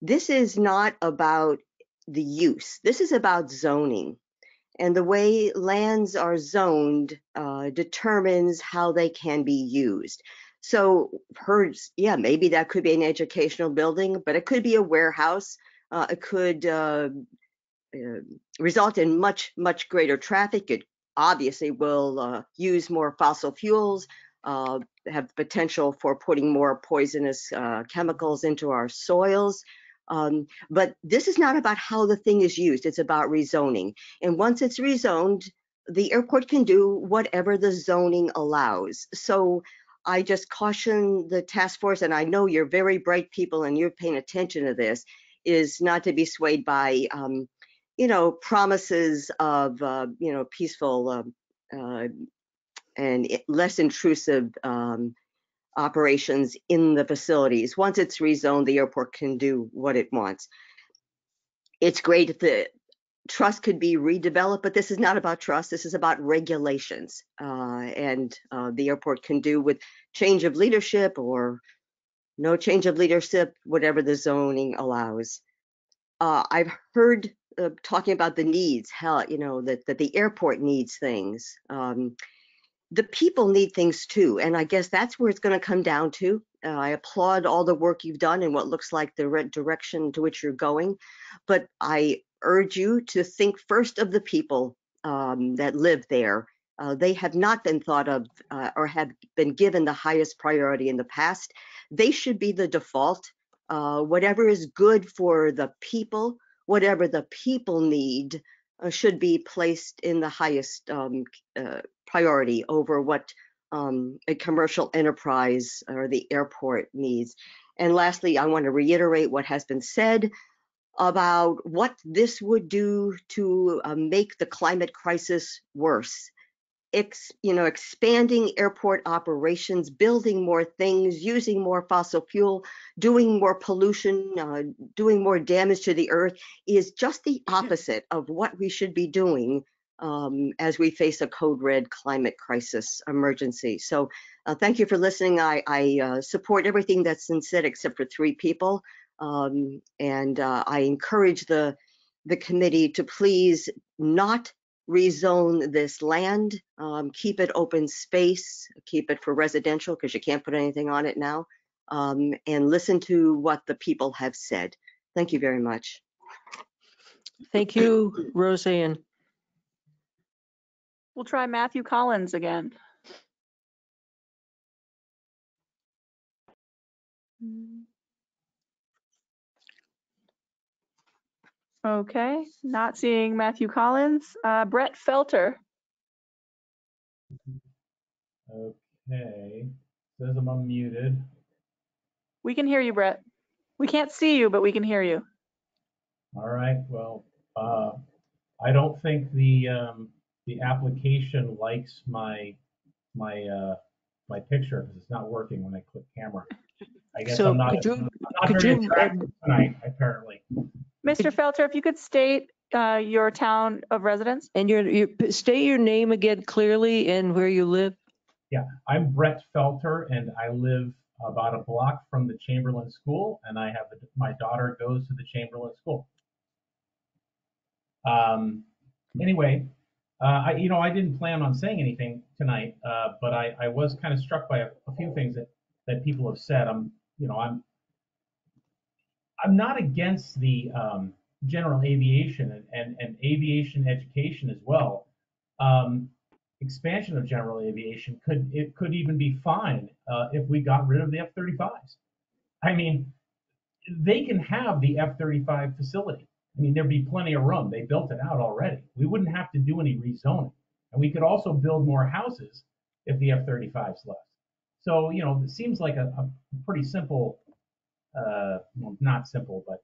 This is not about the use. This is about zoning. And the way lands are zoned determines how they can be used. So yeah, maybe that could be an educational building, but it could be a warehouse. It could result in much, much greater traffic. It obviously will use more fossil fuels, have potential for putting more poisonous chemicals into our soils. But this is not about how the thing is used. It's about rezoning. And once it's rezoned, the airport can do whatever the zoning allows. So I just caution the task force, and I know you're very bright people and you're paying attention to this, is not to be swayed by, promises of, peaceful and less intrusive operations in the facilities. Once it's rezoned, the airport can do what it wants. It's great if the trust could be redeveloped, but this is not about trust. This is about regulations. And the airport can do with change of leadership or no change of leadership, whatever the zoning allows. I've heard talking about the needs, how, that the airport needs things. The people need things too. And I guess that's where it's going to come down to. I applaud all the work you've done and what looks like the direction to which you're going. But I urge you to think first of the people that live there. They have not been thought of or have been given the highest priority in the past. They should be the default. Whatever is good for the people, whatever the people need, should be placed in the highest priority over what a commercial enterprise or the airport needs. And lastly, I want to reiterate what has been said about what this would do to make the climate crisis worse. Expanding airport operations, building more things, using more fossil fuel, doing more pollution, doing more damage to the earth is just the opposite of what we should be doing as we face a code red climate crisis emergency. So thank you for listening. I support everything that's been said except for 3 people. And I encourage the committee to please not rezone this land, keep it open space, keep it for residential because you can't put anything on it now, and listen to what the people have said. Thank you very much. Thank you, Roseanne. We'll try Matthew Collins again. Okay, not seeing Matthew Collins. Brett Felter. Okay, says I'm unmuted. We can hear you, Brett. We can't see you, but we can hear you. All right, well, I don't think the application likes my picture because it's not working when I click camera. I guess So I'm not very attractive tonight, apparently. Mr. Felter, if you could state your town of residence. And state your name again clearly and where you live. Yeah, I'm Brett Felter, and I live about a block from the Chamberlain School, and I have my daughter goes to the Chamberlain School. Anyway, I didn't plan on saying anything tonight, but I was kind of struck by a few things that people have said. I'm not against the general aviation and aviation education as well. Expansion of general aviation could even be fine if we got rid of the F-35s. I mean, they can have the F-35 facility. I mean, there'd be plenty of room. They built it out already. We wouldn't have to do any rezoning. And we could also build more houses if the F-35s left. So, it seems like a pretty simple, well, not simple, but,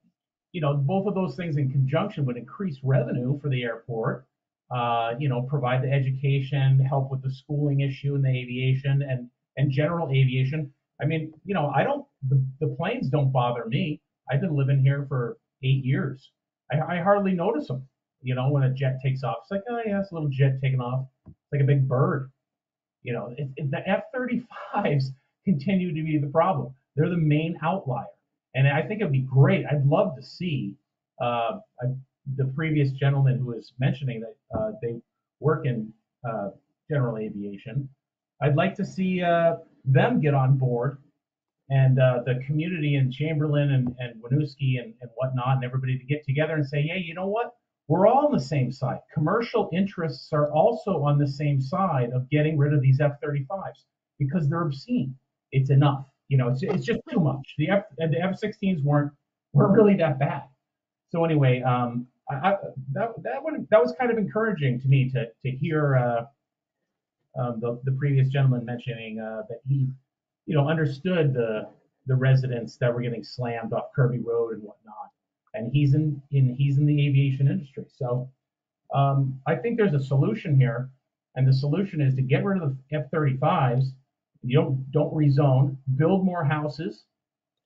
both of those things in conjunction would increase revenue for the airport, provide the education, help with the schooling issue in the aviation and general aviation. I mean, the planes don't bother me. I've been living here for 8 years. I hardly notice them. When a jet takes off, it's like, oh yeah, it's a little jet taking off. It's like a big bird. The F-35s continue to be the problem. They're the main outlier. And I think it'd be great. I'd love to see the previous gentleman who was mentioning that they work in general aviation. I'd like to see them get on board and the community in Chamberlain and Winooski and whatnot and everybody to get together and say, hey, you know what? We're all on the same side. Commercial interests are also on the same side of getting rid of these F-35s because they're obscene. It's enough. It's just too much. The F-16s weren't really that bad. So anyway, that was kind of encouraging to me to hear the previous gentleman mentioning that he understood the residents that were getting slammed off Kirby Road and whatnot, and he's in the aviation industry. So I think there's a solution here, and the solution is to get rid of the F-35s. You don't rezone, build more houses,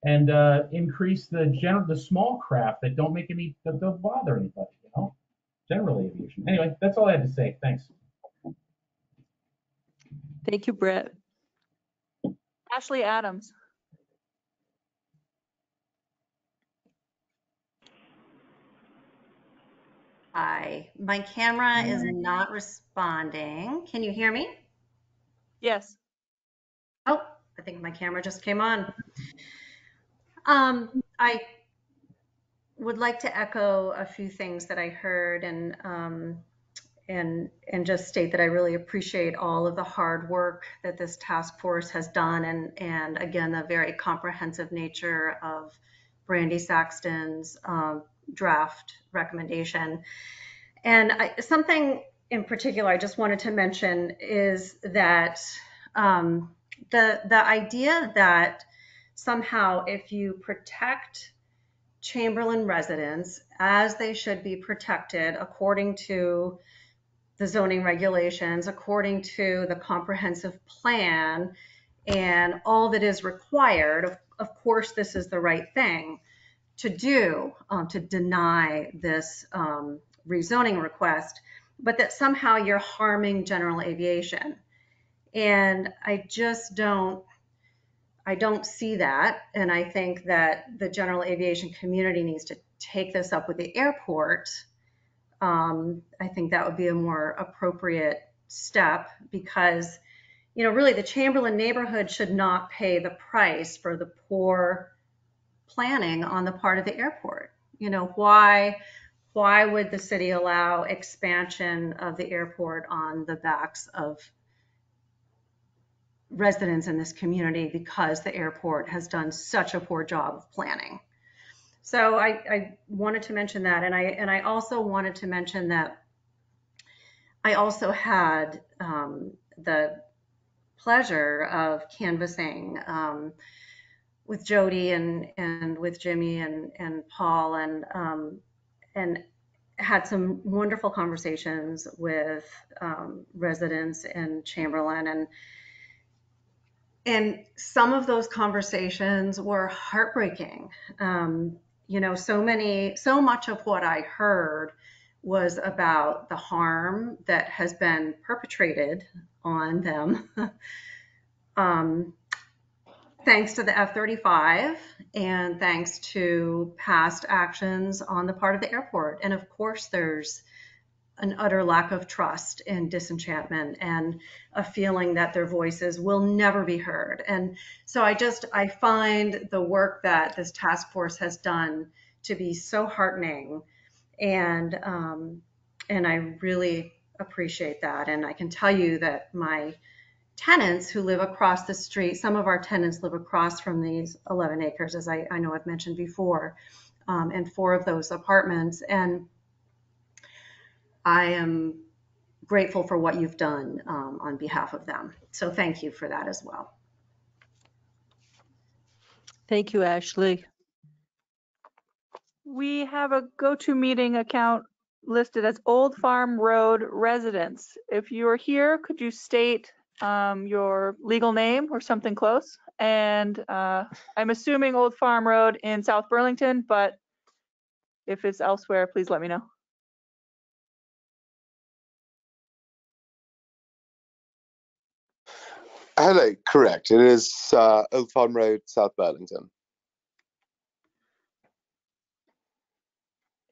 and increase the small craft that don't bother anybody. General aviation. Anyway, that's all I had to say. Thanks. Thank you, Brett. Ashley Adams. Hi, my camera is not responding. Can you hear me? Yes. Oh, I think my camera just came on. I would like to echo a few things that I heard, and and just state that I really appreciate all of the hard work that this task force has done, and again, the very comprehensive nature of Brandy Saxton's draft recommendation. And something in particular I just wanted to mention is that the idea that somehow if you protect Chamberlain residents as they should be protected according to the zoning regulations, according to the comprehensive plan and all that is required, of course this is the right thing to do, to deny this rezoning request, but that somehow you're harming general aviation. And I just don't see that. And I think that the general aviation community needs to take this up with the airport. I think that would be a more appropriate step because, you know, really the Chamberlain neighborhood should not pay the price for the poor planning on the part of the airport. You know, why would the city allow expansion of the airport on the backs of residents in this community because the airport has done such a poor job of planning? So I wanted to mention that, and I also wanted to mention that I also had the pleasure of canvassing with Jody and with Jimmy and Paul and had some wonderful conversations with residents in Chamberlain, and some of those conversations were heartbreaking. You know, so much of what I heard was about the harm that has been perpetrated on them thanks to the F-35 and thanks to past actions on the part of the airport. And of course, there's an utter lack of trust and disenchantment and a feeling that their voices will never be heard. And so I find the work that this task force has done to be so heartening, and I really appreciate that. And I can tell you that my tenants who live across the street, some of our tenants live across from these 11 acres, as I know I've mentioned before, and 4 of those apartments. And I am grateful for what you've done on behalf of them. So thank you for that as well. Thank you, Ashley. We have a GoToMeeting account listed as Old Farm Road residents. If you are here, could you state your legal name or something close? And I'm assuming Old Farm Road in South Burlington, but if it's elsewhere, please let me know. Hello, correct. It is Old Farm Road, South Burlington.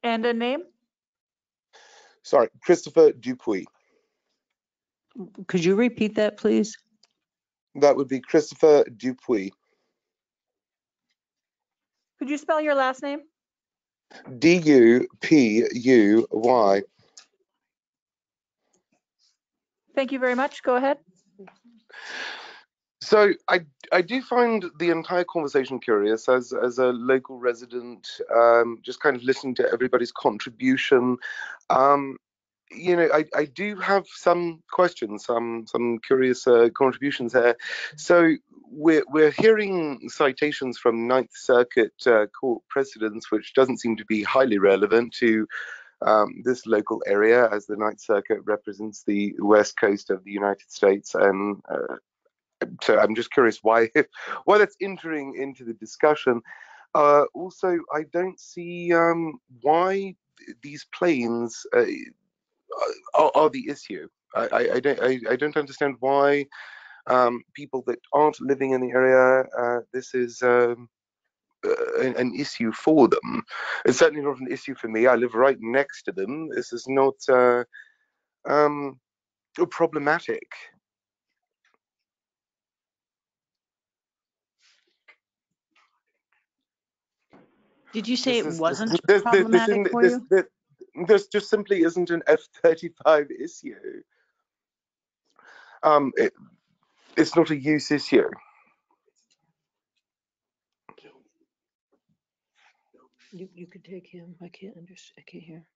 And a name? Sorry, Christopher Dupuy. Could you repeat that, please? That would be Christopher Dupuy. Could you spell your last name? D-U-P-U-Y. Thank you very much. Go ahead. So I do find the entire conversation curious as a local resident, just kind of listening to everybody's contribution. You know, I do have some questions, some curious contributions here. So we're hearing citations from Ninth Circuit court precedents, which doesn't seem to be highly relevant to this local area, as the Ninth Circuit represents the west coast of the United States. And so I'm just curious why that's entering into the discussion. Also, I don't see why these planes are the issue. I don't understand why people that aren't living in the area, this is an issue for them. It's certainly not an issue for me. I live right next to them. This is not problematic. Did you say it wasn't problematic for you? This just simply isn't an F-35 issue. It's not a use issue. You could take him. I can't understand. I can't hear.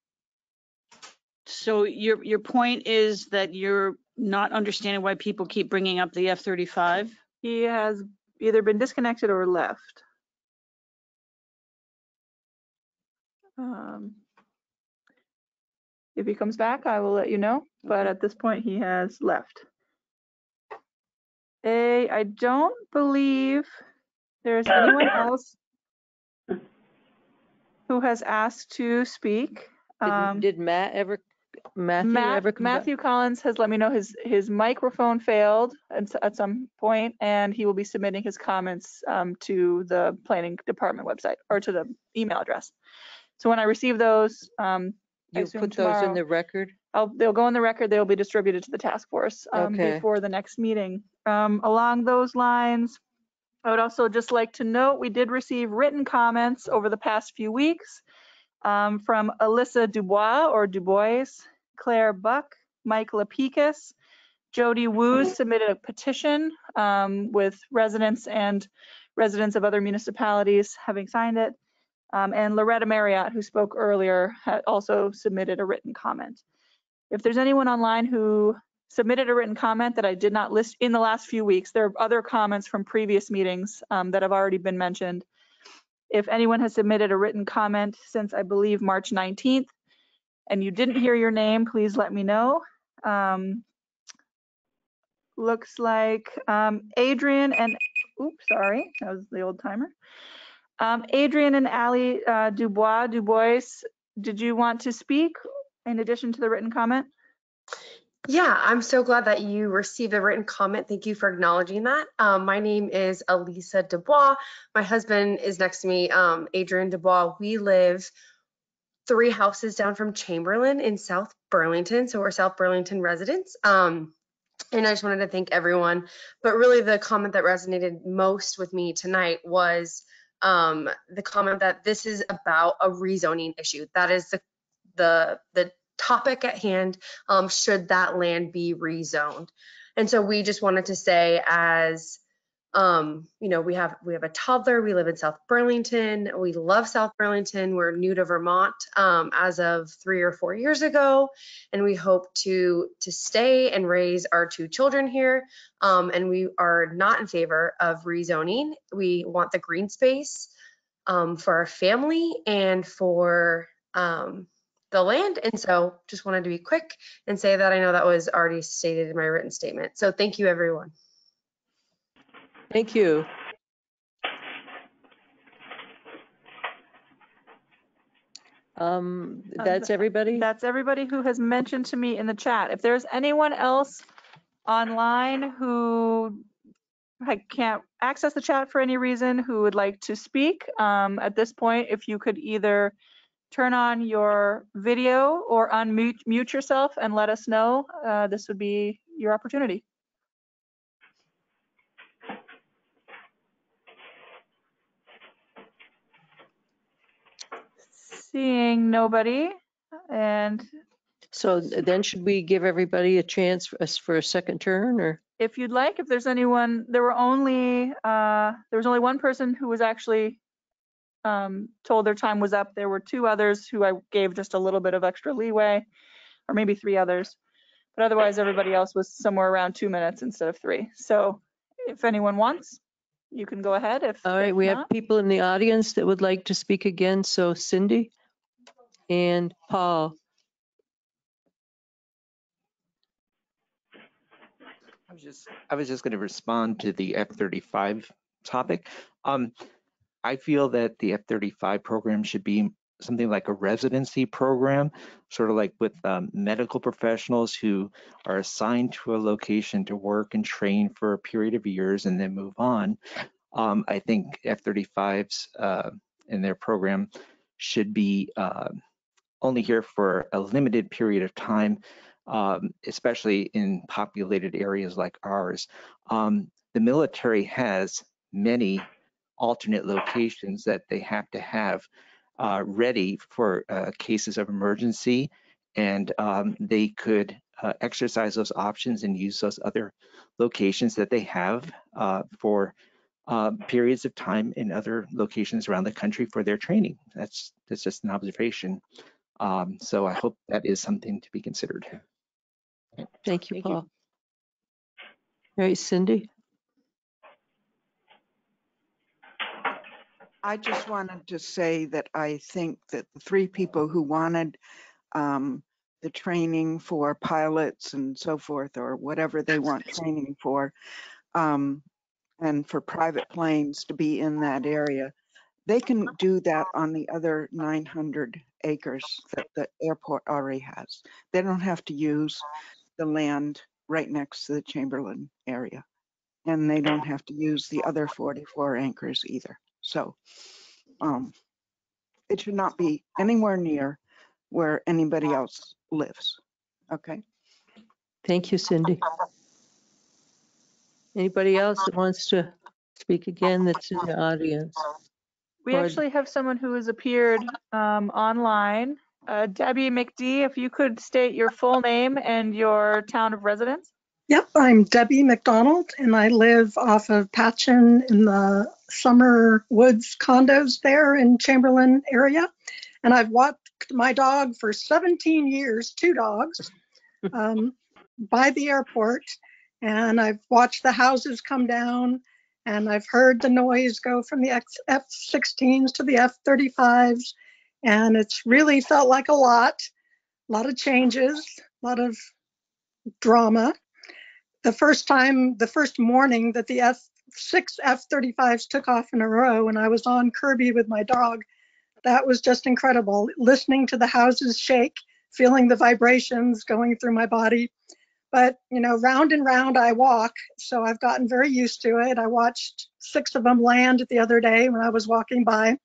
So your point is that you're not understanding why people keep bringing up the F-35? He has either been disconnected or left. If he comes back, I will let you know, but at this point he has left. I don't believe there's anyone else who has asked to speak. Did Matthew ever come back? Matthew Collins has let me know his microphone failed at some point, and he will be submitting his comments to the planning department website or to the email address. So when I receive those, you put those in the record? They'll go in the record. They'll be distributed to the task force before the next meeting. Along those lines, I would also just like to note we did receive written comments over the past few weeks from Alyssa Dubois or Dubois, Claire Buck, Mike Lapikis, Jody Woos submitted a petition with residents of other municipalities having signed it. And Loretta Marriott, who spoke earlier, had also submitted a written comment. If there's anyone online who submitted a written comment that I did not list in the last few weeks, there are other comments from previous meetings that have already been mentioned. If anyone has submitted a written comment since, I believe, March 19th, and you didn't hear your name, please let me know. Looks like Adrian and, oops, sorry, that was the old timer. Adrian and Ali Dubois, did you want to speak in addition to the written comment? Yeah, I'm so glad that you received a written comment. Thank you for acknowledging that. My name is Elisa Dubois. My husband is next to me, Adrian Dubois. We live 3 houses down from Chamberlain in South Burlington. So we're South Burlington residents. And I just wanted to thank everyone. But really the comment that resonated most with me tonight was the comment that this is about a rezoning issue. That is the topic at hand, should that land be rezoned. And so we just wanted to say, as you know, we have a toddler, we live in South Burlington, we love South Burlington, we're new to Vermont as of 3 or 4 years ago, and we hope to stay and raise our 2 children here, and we are not in favor of rezoning. We want the green space for our family and for the land. And so just wanted to be quick and say that I know that was already stated in my written statement. So thank you, everyone. Thank you. That's everybody? That's everybody who has mentioned to me in the chat. If there's anyone else online who can't access the chat for any reason, who would like to speak, at this point, if you could either turn on your video or unmute yourself and let us know, this would be your opportunity. Seeing nobody, and so then should we give everybody a chance for a second turn, or? If you'd like, if there's anyone, there was only one person who was actually told their time was up. There were 2 others who I gave just a little bit of extra leeway, or maybe 3 others, but otherwise everybody else was somewhere around 2 minutes instead of 3. So if anyone wants, you can go ahead. All right, we have people in the audience that would like to speak again. So Cindy and Paul. I was just going to respond to the F-35 topic. I feel that the F-35 program should be something like a residency program, sort of like with medical professionals who are assigned to a location to work and train for a period of years and then move on. I think F-35s in their program should be only here for a limited period of time, especially in populated areas like ours. The military has many alternate locations that they have to have ready for cases of emergency, and they could exercise those options and use those other locations that they have for periods of time in other locations around the country for their training. That's just an observation. So I hope that is something to be considered. Thank you, Paul. All right, Cindy. I just wanted to say that I think that the three people who wanted the training for pilots and so forth, or whatever they want training for, and for private planes to be in that area, they can do that on the other 900 acres that the airport already has. They don't have to use the land right next to the Chamberlain area, and they don't have to use the other 44 acres either. So it should not be anywhere near where anybody else lives. Okay. Thank you, Cindy. Anybody else that wants to speak again that's in the audience? We Or- actually have someone who has appeared online. Debbie McD, if you could state your full name and your town of residence. Yep, I'm Debbie McDonald, and I live off of Patchen in the Summer Woods condos there in Chamberlain area. And I've walked my dog for 17 years, 2 dogs, by the airport. And I've watched the houses come down, and I've heard the noise go from the F-16s to the F-35s. And it's really felt like a lot of changes, a lot of drama. The first morning that the 6 F-35s took off in a row, and I was on Kirby with my dog, that was just incredible. Listening to the houses shake, feeling the vibrations going through my body. But, you know, round and round I walk, so I've gotten very used to it. I watched 6 of them land the other day when I was walking by.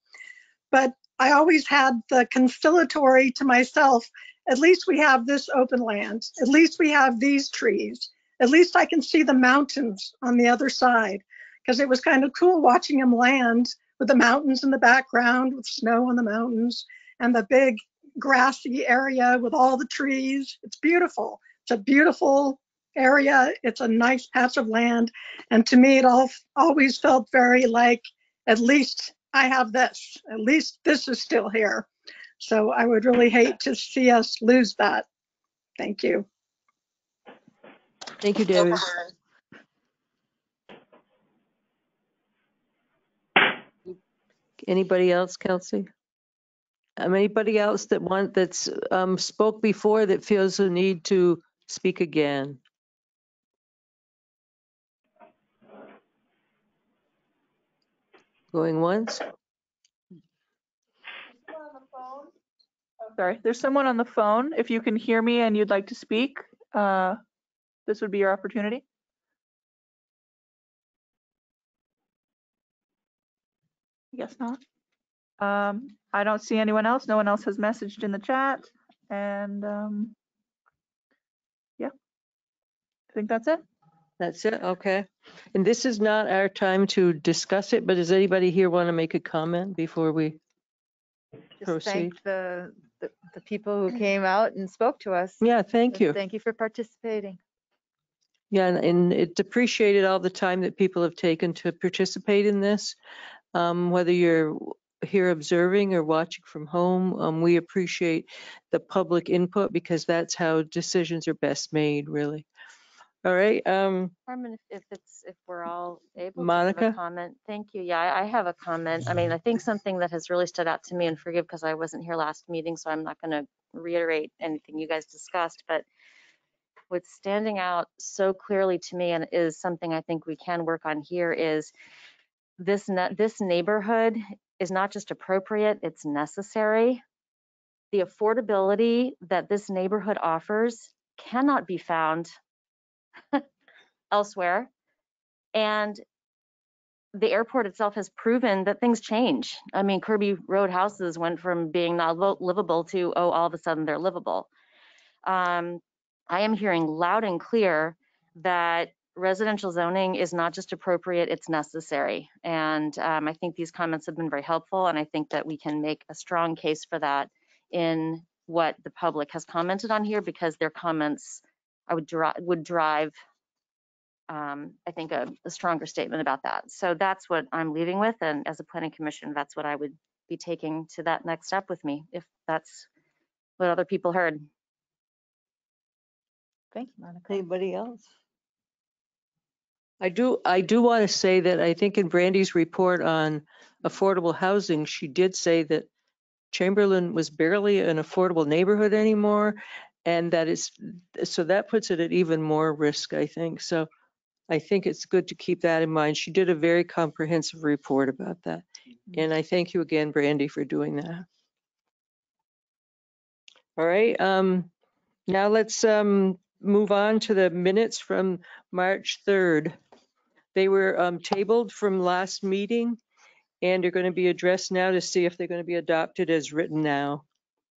But I always had the conciliatory to myself, at least we have this open land. At least we have these trees. At least I can see the mountains on the other side, because it was kind of cool watching them land with the mountains in the background, with snow on the mountains, and the big grassy area with all the trees. It's beautiful. It's a beautiful area. It's a nice patch of land. And to me, it always felt very like, at least I have this. At least this is still here. So I would really hate to see us lose that. Thank you. Thank you, Debbie. Anybody else, Kelsey? Anybody else that's spoke before that feels the need to speak again? Going once? Sorry, there's someone on the phone. If you can hear me and you'd like to speak, this would be your opportunity. I guess not. I don't see anyone else. No one else has messaged in the chat. And yeah, I think that's it. That's it, okay. And this is not our time to discuss it, but does anybody here want to make a comment before we Just proceed? thank the people who came out and spoke to us. Yeah, thank you. Thank you for participating. Yeah, and it's appreciated all the time that people have taken to participate in this. Whether you're here observing or watching from home, we appreciate the public input because that's how decisions are best made, really. All right. Carmen, if we're all able to Monica? give a comment. Thank you. Yeah, I have a comment. I mean, I think something that has really stood out to me, and forgive because I wasn't here last meeting, so I'm not going to reiterate anything you guys discussed, but what's standing out so clearly to me and is something I think we can work on here is this neighborhood is not just appropriate, it's necessary. The affordability that this neighborhood offers cannot be found elsewhere. And the airport itself has proven that things change. I mean, Kirby Road houses went from being not livable to, oh, all of a sudden they're livable. I am hearing loud and clear that residential zoning is not just appropriate, it's necessary. And I think these comments have been very helpful, and I think that we can make a strong case for that in what the public has commented on here, because their comments would drive, I think, a stronger statement about that. So that's what I'm leaving with, and as a planning commission, that's what I would be taking to that next step with me, if that's what other people heard. Thank you, Monica. Anybody else? I do want to say that I think in Brandy's report on affordable housing, she did say that Chamberlain was barely an affordable neighborhood anymore, and so that puts it at even more risk, I think. So I think it's good to keep that in mind. She did a very comprehensive report about that. And I thank you again, Brandy, for doing that. All right, now let's move on to the minutes from March 3rd. They were tabled from last meeting and are going to be addressed now to see if they're going to be adopted as written now.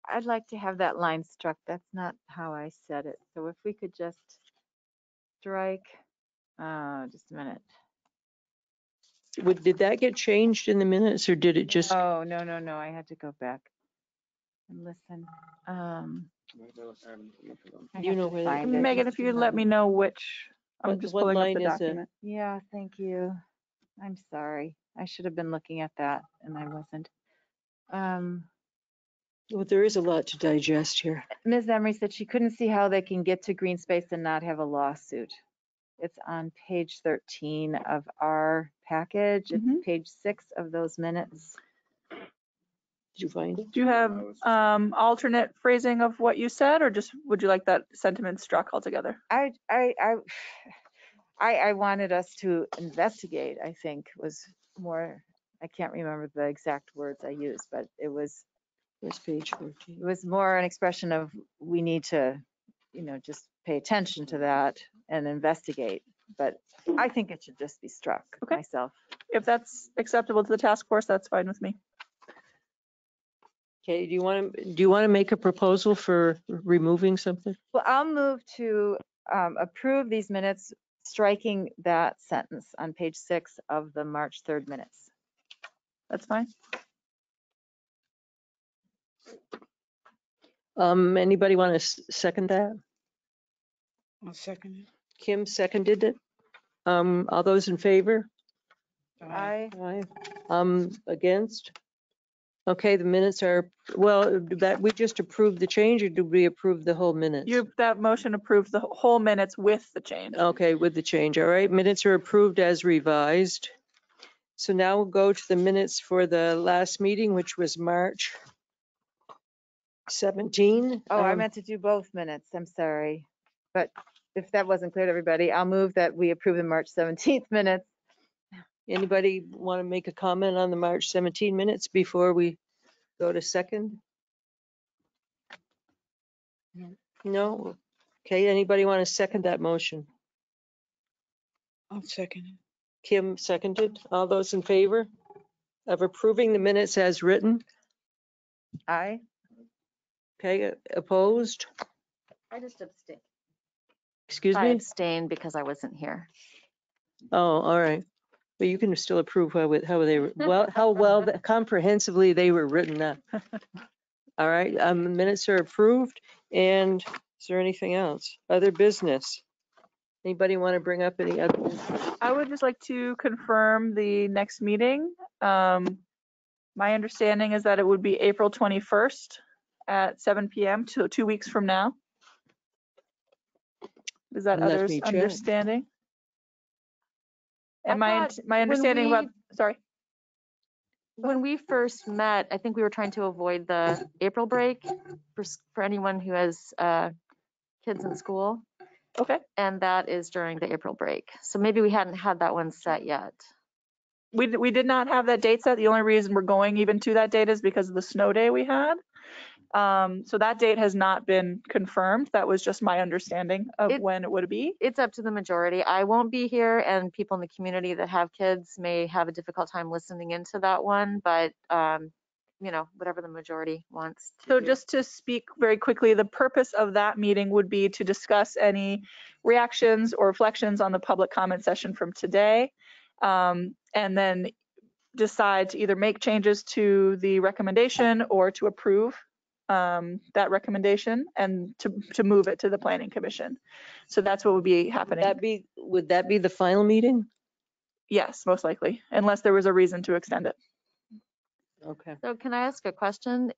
I'd like to have that line struck. That's not how I said it. So if we could just strike, just a minute. Did that get changed in the minutes, or did it just? Oh, no. I had to go back and listen. You know where that, Megan, if you let me know which, I'm just what pulling up line the is it? document. Yeah, thank you. I'm sorry. I should have been looking at that and I wasn't. Well, there is a lot to digest here. Ms. Emery said she couldn't see how they can get to green space and not have a lawsuit. It's on page 13 of our package. It's page 6 of those minutes. Did you find it? Do you have alternate phrasing of what you said, or just would you like that sentiment struck altogether? I wanted us to investigate, I think, was more, I can't remember the exact words I used, but it was. Where's page 13? It was more an expression of we need to, just pay attention to that and investigate. But I think it should just be struck myself. If that's acceptable to the task force, that's fine with me. Okay, do you want to make a proposal for removing something? Well, I'll move to approve these minutes, striking that sentence on page 6 of the March 3rd minutes. That's fine. Anybody want to second that? I'll second it. Kim seconded it. All those in favor? Aye. Against? Okay, the minutes are, well, that we just approved the change, or did we approve the whole minutes? That motion approved the whole minutes with the change. Okay, with the change. All right, minutes are approved as revised. So now we'll go to the minutes for the last meeting, which was March 17. Oh, I meant to do both minutes. I'm sorry. But if that wasn't clear to everybody, I'll move that we approve the March 17th minutes. Anybody want to make a comment on the March 17 minutes before we go to second? No? Okay, anybody want to second that motion? I'll second it. Kim seconded. All those in favor of approving the minutes as written? Aye. Okay, opposed? I just abstained. Excuse I me? abstained because I wasn't here. Oh, all right. But you can still approve how they were, how well comprehensively they were written up. All right, the minutes are approved. And is there anything else? Other business? Anybody want to bring up any other business? I would just like to confirm the next meeting. My understanding is that it would be April 21st at 7 p.m. so 2 weeks from now. Is that Let others' me check. understanding? And my when understanding about, sorry. When we first met, I think we were trying to avoid the April break for anyone who has kids in school. Okay. And that is during the April break. So maybe we hadn't had that one set yet. We did not have that date set. The only reason we're going even to that date is because of the snow day we had. So that date has not been confirmed. That was just my understanding of when it would be. It's up to the majority. I won't be here, and people in the community that have kids may have a difficult time listening into that one, but whatever the majority wants to So do. just to speak very quickly, the purpose of that meeting would be to discuss any reactions or reflections on the public comment session from today, and then decide to either make changes to the recommendation or to approve that recommendation and to move it to the Planning Commission. So that's what would be happening. Would that be the final meeting? Yes, most likely, unless there was a reason to extend it. Okay. So can I ask a question?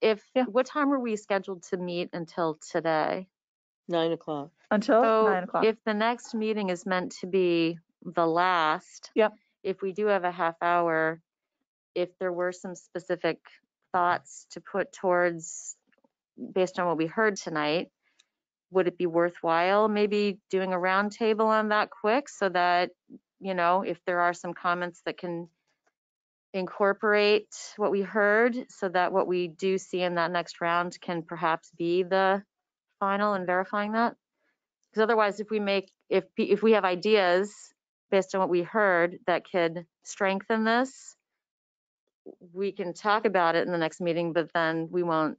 What time were we scheduled to meet until today? 9 o'clock. Until So 9 o'clock. if the next meeting is meant to be the last, yep. If we do have a half hour, if there were some specific thoughts to put towards, based on what we heard tonight, would it be worthwhile maybe doing a roundtable on that quick so that, if there are some comments that can incorporate what we heard so that what we do see in that next round can perhaps be the final and verifying that? Because otherwise, if we have ideas based on what we heard that could strengthen this, we can talk about it in the next meeting, but then we won't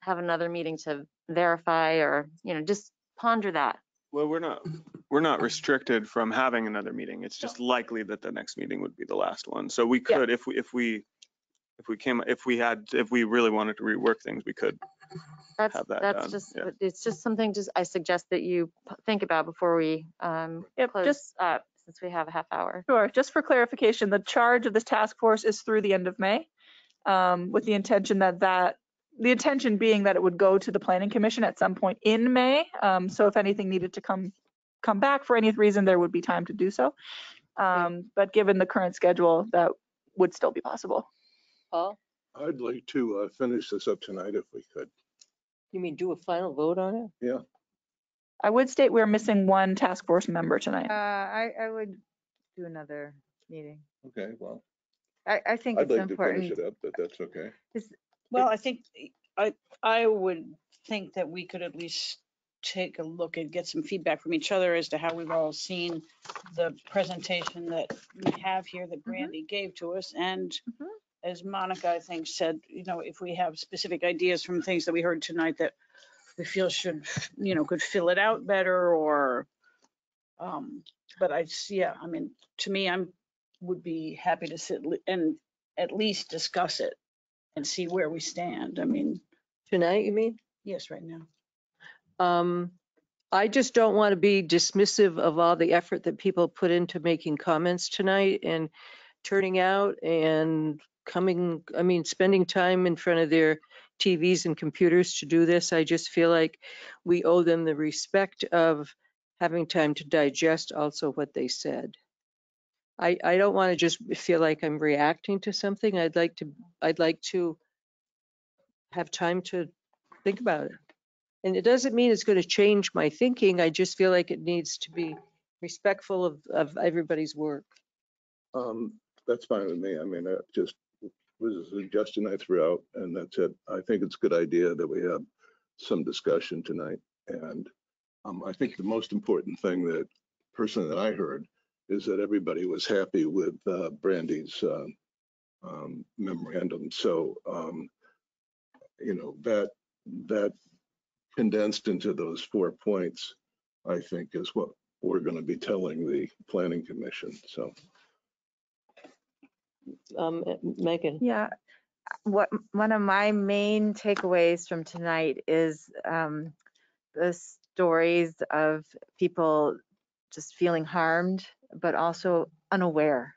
have another meeting to verify or, just ponder that. Well, we're not restricted from having another meeting. It's just likely that the next meeting would be the last one. So we could, if we really wanted to rework things, we could have that done. It's just something I suggest that you think about before we close up, since we have a half hour. Sure. Just for clarification, the charge of this task force is through the end of May, with the intention the intention being that it would go to the Planning Commission at some point in May. So if anything needed to come back for any reason, there would be time to do so. But given the current schedule, that would still be possible. Paul? I'd like to finish this up tonight if we could. You mean do a final vote on it? Yeah. I would state we're missing one task force member tonight. I would do another meeting. Okay, well. I think I'd it's like important. to finish it up, but that's okay. Well, I think I would think that we could at least take a look and get some feedback from each other as to how we've all seen the presentation that we have here that Brandy gave to us. And as Monica, I think, said, if we have specific ideas from things that we heard tonight that we feel should, could fill it out better or, but to me, would be happy to sit and at least discuss it and see where we stand. Tonight, you mean? Yes, right now. I just don't want to be dismissive of all the effort that people put into making comments tonight and turning out and spending time in front of their TVs and computers to do this. I just feel like we owe them the respect of having time to digest also what they said. I don't want to just feel like I'm reacting to something. I'd like to have time to think about it. And it doesn't mean it's going to change my thinking. I just feel like it needs to be respectful of everybody's work. That's fine with me. It just was a suggestion I threw out, and that's it. I think it's a good idea that we have some discussion tonight. And I think the most important thing that I heard is that everybody was happy with Brandy's memorandum. So, that condensed into those 4 points, I think, is what we're going to be telling the Planning Commission. So, Megan. Yeah, one of my main takeaways from tonight is the stories of people just feeling harmed, but also unaware.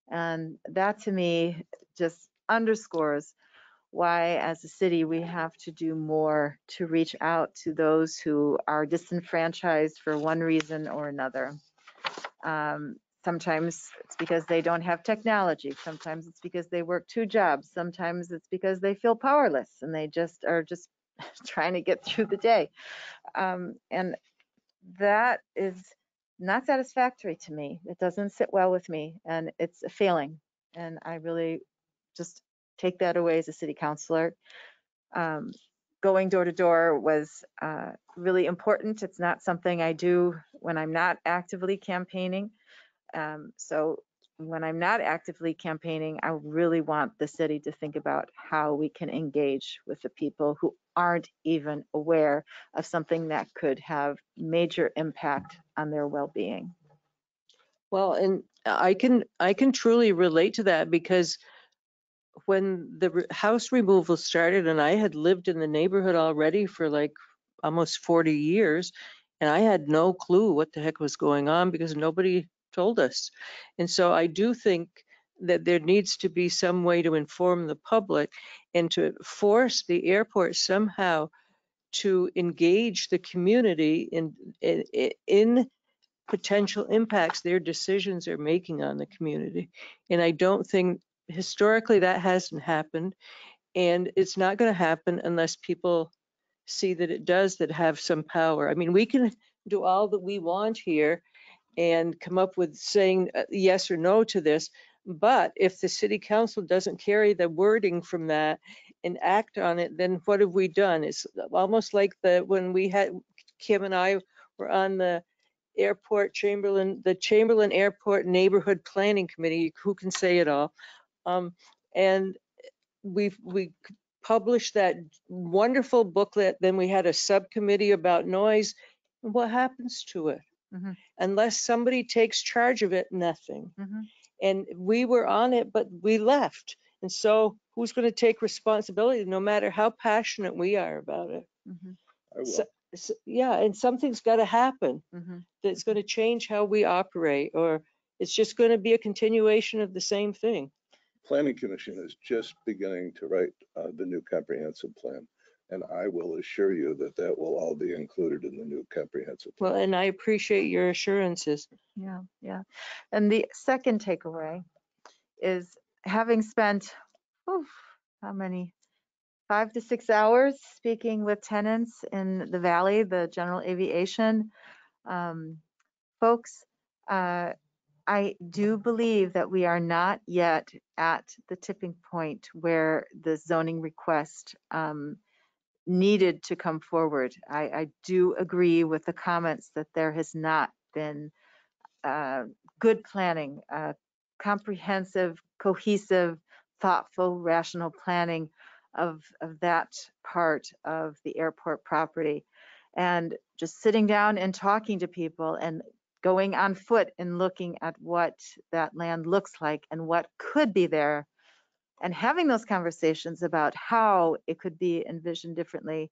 And that to me just underscores why as a city we have to do more to reach out to those who are disenfranchised for one reason or another. Sometimes it's because they don't have technology. Sometimes it's because they work 2 jobs. Sometimes it's because they feel powerless and they just are trying to get through the day. And that is not satisfactory to me. It doesn't sit well with me, and it's a failing. And I really just take that away as a city councilor. Going door to door was really important. It's not something I do when I'm not actively campaigning. So when I'm not actively campaigning, I really want the city to think about how we can engage with the people who aren't even aware of something that could have major impact on their well-being. Well, and I can truly relate to that, because when the house removal started, and I had lived in the neighborhood already for like almost 40 years, and I had no clue what the heck was going on because nobody told us. And so I do think that there needs to be some way to inform the public and to force the airport somehow to engage the community in potential impacts their decisions are making on the community. And I don't think historically that hasn't happened, and it's not going to happen unless people see that it does, that have some power. I mean, we can do all that we want here and come up with saying yes or no to this, but if the city council doesn't carry the wording from that and act on it, then what have we done? It's almost like when we had, Kim and I were on the Chamberlain Airport Neighborhood Planning Committee, who can say it all. And we published that wonderful booklet. Then we had a subcommittee about noise. What happens to it? Mm-hmm. Unless somebody takes charge of it, nothing. Mm-hmm. And we were on it, but we left. And so who's going to take responsibility, no matter how passionate we are about it? Mm-hmm. I will. So, yeah, and something's got to happen Mm-hmm. that's going to change how we operate, or it's just going to be a continuation of the same thing. Planning Commission is just beginning to write the new comprehensive plan. And I will assure you that that will all be included in the new comprehensive plan. Well, and I appreciate your assurances. Yeah, yeah. And the second takeaway is, having spent, how many, 5 to 6 hours speaking with tenants in the Valley, the general aviation folks, I do believe that we are not yet at the tipping point where the zoning request needed to come forward. I do agree with the comments that there has not been good planning, comprehensive, cohesive, thoughtful, rational planning of that part of the airport property. And just sitting down and talking to people and going on foot and looking at what that land looks like and what could be there, and having those conversations about how it could be envisioned differently.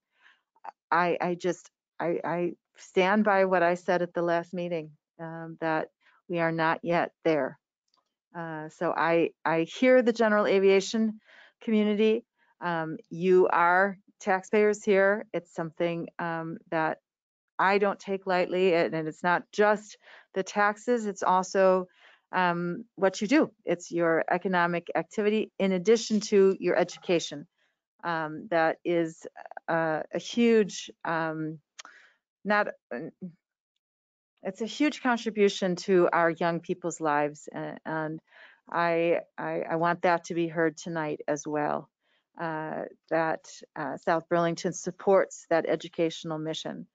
I stand by what I said at the last meeting, that we are not yet there. So I hear the general aviation community. You are taxpayers here. It's something that I don't take lightly, and it's not just the taxes, it's also what you do. It's your economic activity in addition to your education. That is a huge, it's a huge contribution to our young people's lives, and I want that to be heard tonight as well. That South Burlington supports that educational mission.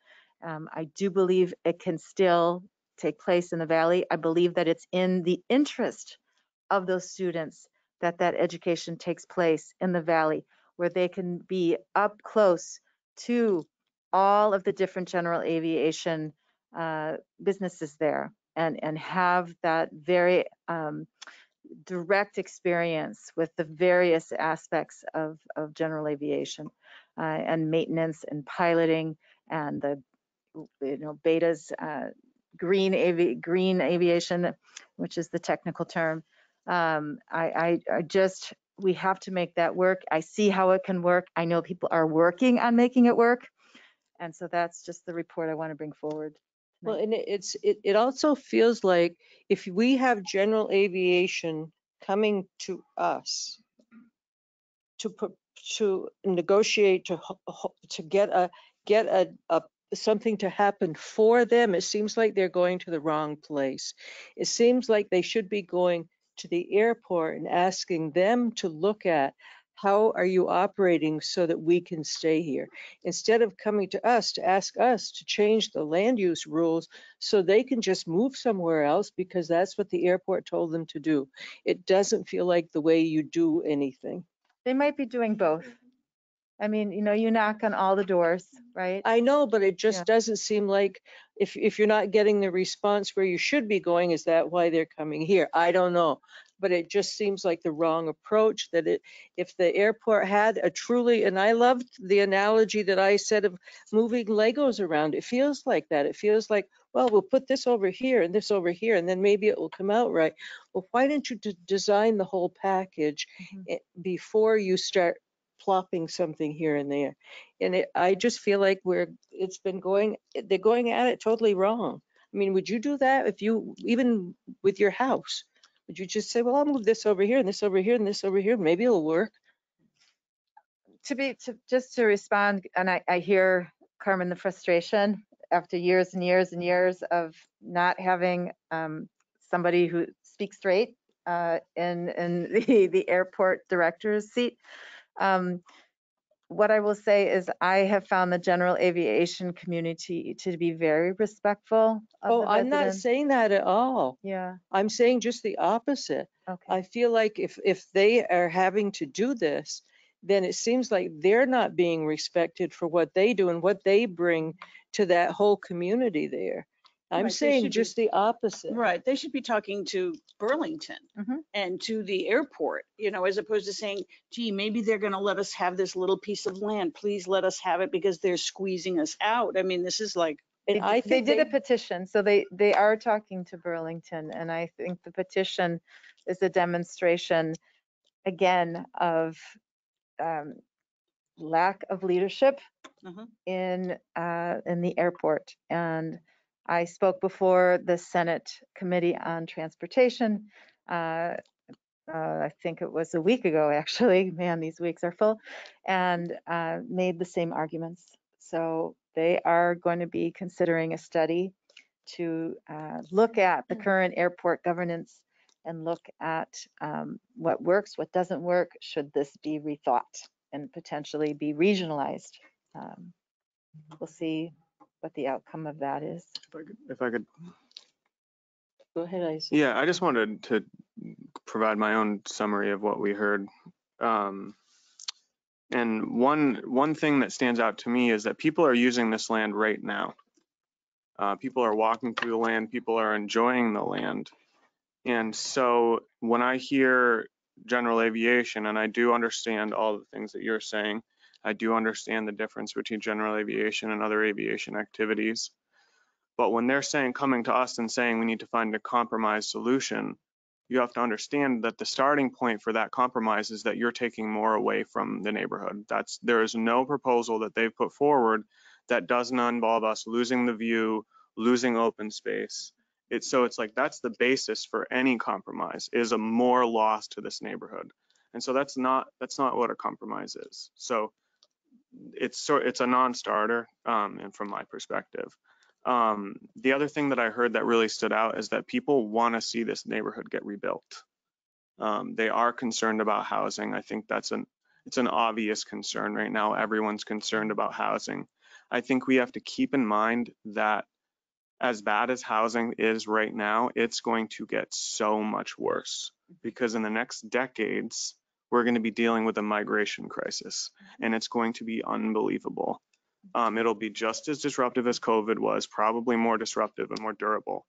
I do believe it can still take place in the Valley. I believe that it's in the interest of those students that that education takes place in the Valley, where they can be up close to all of the different general aviation businesses there, and have that very direct experience with the various aspects of general aviation and maintenance and piloting, and the betas, green aviation, which is the technical term. We have to make that work. I see how it can work. I know people are working on making it work. And so that's just the report I want to bring forward. Well, and it also feels like if we have general aviation coming to us to negotiate, to get a something to happen for them, it seems like they're going to the wrong place. It seems like they should be going to the airport and asking them to look at how are you operating so that we can stay here? Instead of coming to us to ask us to change the land use rules so they can just move somewhere else because that's what the airport told them to do. It doesn't feel like the way you do anything. They might be doing both. I mean, you know, you knock on all the doors, right? I know, but it just Yeah. doesn't seem like if you're not getting the response where you should be going, is that why they're coming here? I don't know. But it just seems like the wrong approach that if the airport had a truly, and I loved the analogy that I said of moving Legos around. It feels like that. It feels like, well, we'll put this over here and this over here, and then maybe it will come out right. Well, why don't you design the whole package before you start plopping something here and there? And I just feel like they're going at it totally wrong. I mean, would you do that if you, even with your house, would you just say, well, I'll move this over here and this over here and this over here, maybe it'll work? Just to respond, and I hear, Carmen, the frustration after years and years and years of not having somebody who speaks straight in the airport director's seat. What I will say is I have found the general aviation community to be very respectful of the I'm not residents. saying that at all. Yeah. I'm saying just the opposite. Okay. I feel like if they are having to do this, then it seems like they're not being respected for what they do and what they bring to that whole community there. I'm Right, they saying should just the opposite. Right, they should be talking to Burlington and to the airport, you know, as opposed to saying, gee, maybe they're going to let us have this little piece of land. Please let us have it because they're squeezing us out. I mean, this is like. And I They think did a petition, so they are talking to Burlington, and I think the petition is a demonstration, again, of lack of leadership in the airport. And I spoke before the Senate Committee on Transportation. I think it was a week ago, actually. Man, these weeks are full, and made the same arguments. So they are going to be considering a study to look at the current airport governance and look at what works, what doesn't work. Should this be rethought and potentially be regionalized? We'll see what the outcome of that is. If I could. Go ahead, Isaac. Yeah, I just wanted to provide my own summary of what we heard. And one thing that stands out to me is that people are using this land right now. People are walking through the land, people are enjoying the land. And so when I hear general aviation, and I do understand all the things that you're saying, I do understand the difference between general aviation and other aviation activities. But when they're coming to us and saying we need to find a compromise solution, you have to understand that the starting point for that compromise is that you're taking more away from the neighborhood. There is no proposal that they've put forward that doesn't involve us losing the view, losing open space. So it's like that's the basis for any compromise, is a more loss to this neighborhood. And so that's not what a compromise is. So it's a non-starter, and from my perspective. The other thing that I heard that really stood out is that people want to see this neighborhood get rebuilt. They are concerned about housing. I think it's an obvious concern right now. Everyone's concerned about housing. I think we have to keep in mind that as bad as housing is right now, it's going to get so much worse because in the next decades, we're going to be dealing with a migration crisis, and it's going to be unbelievable. It'll be just as disruptive as COVID was, probably more disruptive and more durable.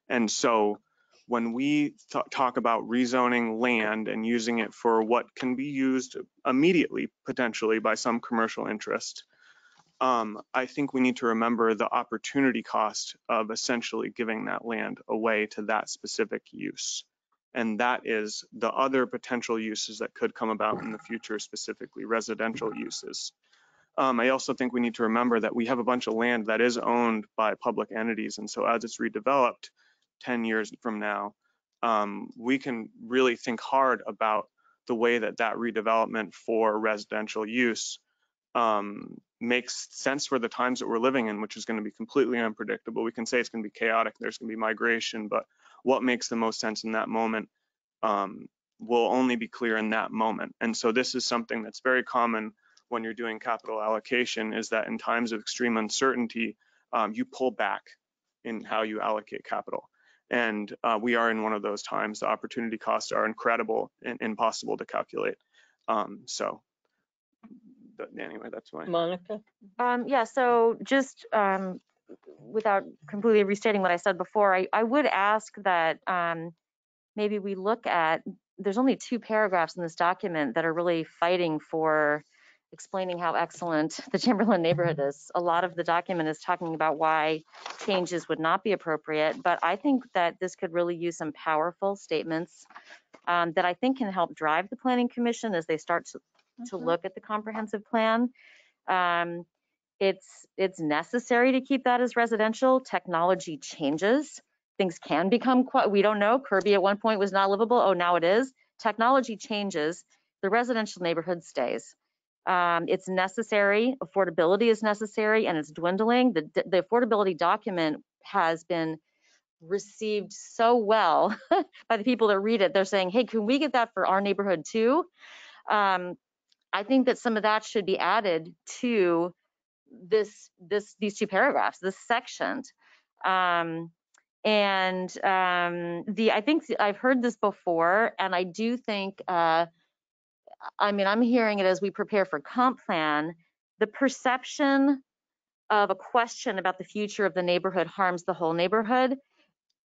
And so when we talk about rezoning land and using it for what can be used immediately, potentially by some commercial interest, I think we need to remember the opportunity cost of essentially giving that land away to that specific use. And that is the other potential uses that could come about in the future, specifically residential uses. I also think we need to remember that we have a bunch of land that is owned by public entities. And so as it's redeveloped 10 years from now, we can really think hard about the way that redevelopment for residential use makes sense for the times that we're living in, which is going to be completely unpredictable. We can say it's going to be chaotic, there's going to be migration, but what makes the most sense in that moment will only be clear in that moment. And so this is something that's very common when you're doing capital allocation, is that in times of extreme uncertainty, you pull back in how you allocate capital. And we are in one of those times. The opportunity costs are incredible and impossible to calculate. But anyway, that's my. Monica? Yeah, so just without completely restating what I said before, I would ask that maybe we look at, there's only 2 paragraphs in this document that are really fighting for explaining how excellent the Chamberlain neighborhood is. A lot of the document is talking about why changes would not be appropriate, but I think that this could really use some powerful statements that I think can help drive the Planning Commission as they start to look at the comprehensive plan. It's necessary to keep that as residential. Technology changes. Things can become, we don't know. Kirby at one point was not livable. Oh, now it is. Technology changes. The residential neighborhood stays. It's necessary. Affordability is necessary, and it's dwindling. The affordability document has been received so well by the people that read it. They're saying, hey, can we get that for our neighborhood too? I think that some of that should be added to these 2 paragraphs, this section. I think I've heard this before, and I do think, I'm hearing it as we prepare for comp plan, the perception of a question about the future of the neighborhood harms the whole neighborhood.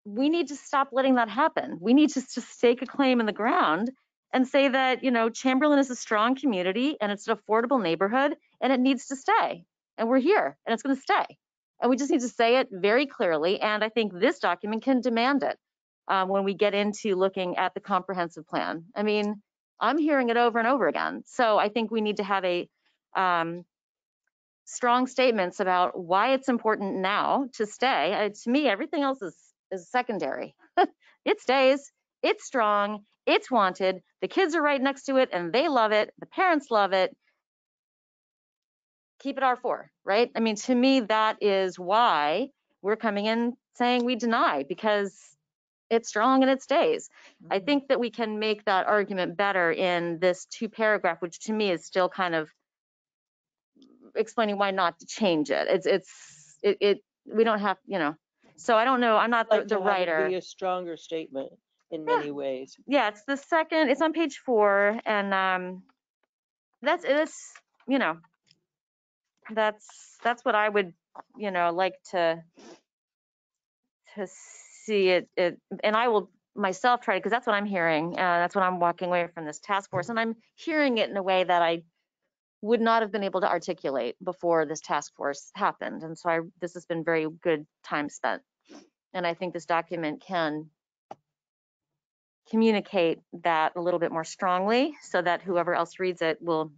We need to stop letting that happen. We need to stake a claim in the ground and say that, Chamberlain is a strong community and it's an affordable neighborhood and it needs to stay. And we're here and it's going to stay. And we just need to say it very clearly. And I think this document can demand it when we get into looking at the comprehensive plan. I'm hearing it over and over again. So I think we need to have a strong statements about why it's important now to stay. To me, everything else is secondary. It stays, it's strong, it's wanted, the kids are right next to it and they love it, the parents love it. Keep it R4, right? To me, that is why we're coming in saying we deny, because it's strong and it stays. I think that we can make that argument better in this 2 paragraph, which to me is still kind of explaining why not to change it. We don't have, so I don't know. I'm not the writer. Be a stronger statement in many ways. Yeah, it's the second, it's on page 4, and that's what I would, like to see it, and I will myself try to, because that's what I'm hearing. That's what I'm walking away from this task force, and I'm hearing it in a way that I would not have been able to articulate before this task force happened. And so this has been very good time spent. And I think this document can communicate that a little bit more strongly so that whoever else reads it will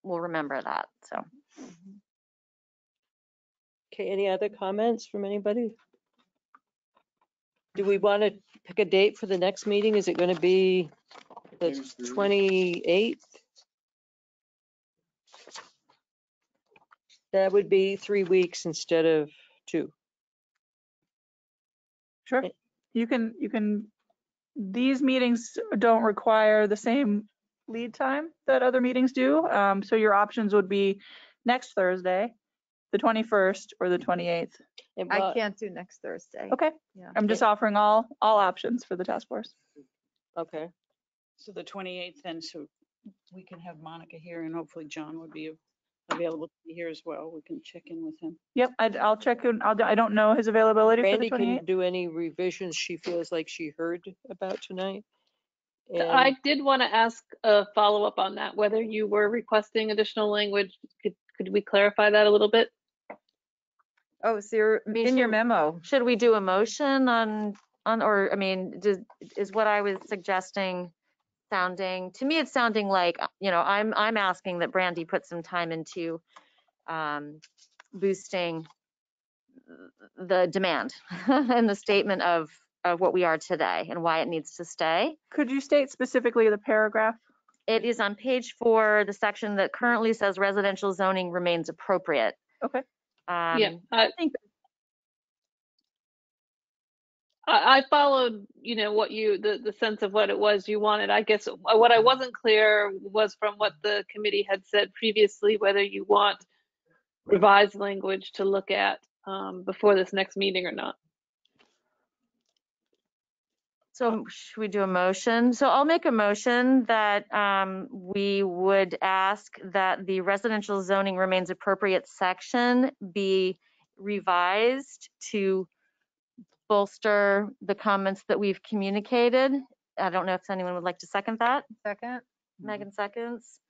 remember that. So. Okay, any other comments from anybody? Do we want to pick a date for the next meeting? Is it going to be the 28th? That would be 3 weeks instead of 2. Sure. You can, these meetings don't require the same lead time that other meetings do. So your options would be next Thursday, the 21st, or the 28th. I can't do next Thursday. Okay. Yeah. I'm just offering all options for the task force. Okay. So the 28th then, so we can have Monica here and hopefully John would be available to be here as well. We can check in with him. Yep, I'll check in. I don't know his availability Randy for the 28th. can do any revisions she feels like she heard about tonight. And I did want to ask a follow-up on that, whether you were requesting additional language. Could we clarify that a little bit? Oh, so you're in your memo. Should we do a motion on or is what I was suggesting sounding, to me it's sounding like, I'm asking that Brandy put some time into boosting the demand and the statement of what we are today and why it needs to stay. Could you state specifically the paragraph? It is on page 4, the section that currently says residential zoning remains appropriate. Okay. Yeah, I think I followed, what the sense of what it was you wanted. I guess what I wasn't clear was from what the committee had said previously, whether you want revised language to look at before this next meeting or not. So should we do a motion? So I'll make a motion that we would ask that the residential zoning remains appropriate section be revised to bolster the comments that we've communicated. I don't know if anyone would like to second that. Second. Megan seconds.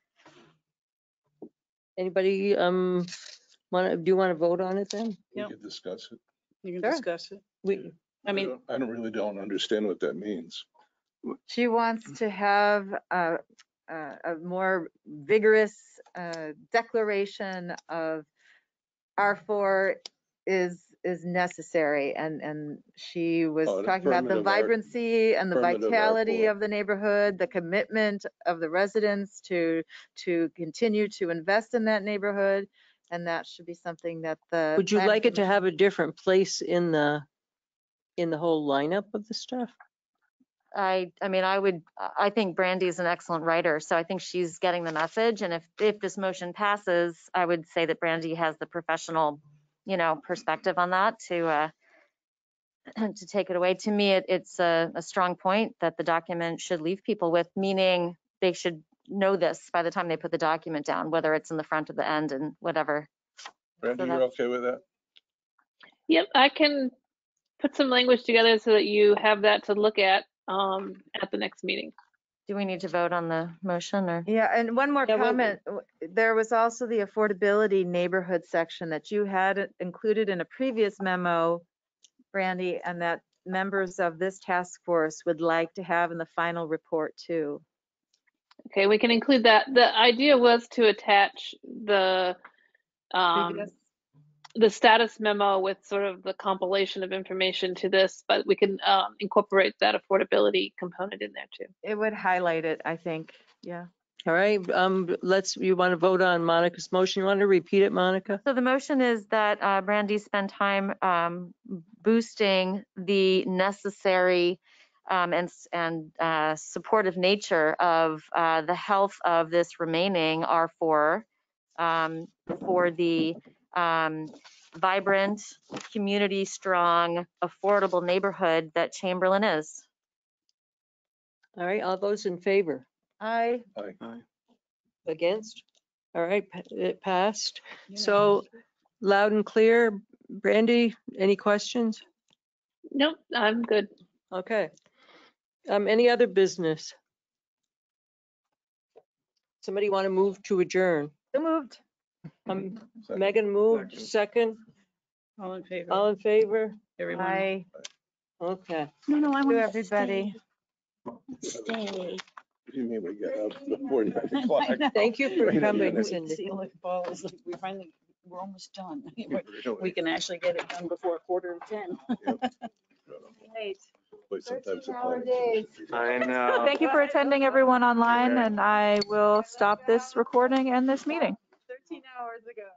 Anybody do you want to vote on it then? We could discuss it. You can Sure. discuss it. I mean, I don't understand what that means. She wants to have a more vigorous declaration of R4 is necessary, and she was Oh, an talking about the affirmative R- vibrancy and the affirmative vitality R4. of the neighborhood, the commitment of the residents to continue to invest in that neighborhood, and that should be something that the would you planning like it to commission- have a different place in the whole lineup of the stuff? I think Brandy is an excellent writer, so I think she's getting the message. And if this motion passes, I would say that Brandy has the professional, perspective on that to take it away. To me, it's a strong point that the document should leave people with, meaning they should know this by the time they put the document down, whether it's in the front or the end and whatever. Randy, So you're okay with that? Yep, I can put some language together so that you have that to look at the next meeting. Do we need to vote on the motion or? Yeah, and one more Yeah, well- comment. There was also the affordability neighborhood section that you had included in a previous memo, Brandy, and that members of this task force would like to have in the final report too. Okay, we can include that. The idea was to attach the Previous- the status memo with sort of the compilation of information to this, but we can incorporate that affordability component in there too. It would highlight it, I think. Yeah. All right, you want to vote on Monica's motion? You want to repeat it, Monica? So the motion is that Brandy spend time boosting the necessary and supportive nature of the health of this remaining R4 for the vibrant, community strong, affordable neighborhood that Chamberlain is. All right, all those in favor? Aye. Against? All right, it passed. So loud and clear. Brandy, any questions? Nope, I'm good. Okay. Any other business? Somebody want to move to adjourn? So moved. Megan moved, second. All in favor? All in favor? Everyone? Aye. Okay. No, I To want everybody. stay. What do you mean we got up before 9 o'clock? Thank you for Wait a coming, minute. Cindy. See, look, Paul is like, we're almost done. Really? We can actually get it done before 9:45. Right. Wait, sometimes the 13-hour planning days. commission- I know. Thank you for attending, everyone online, and I will stop this recording and this meeting. 13 hours ago.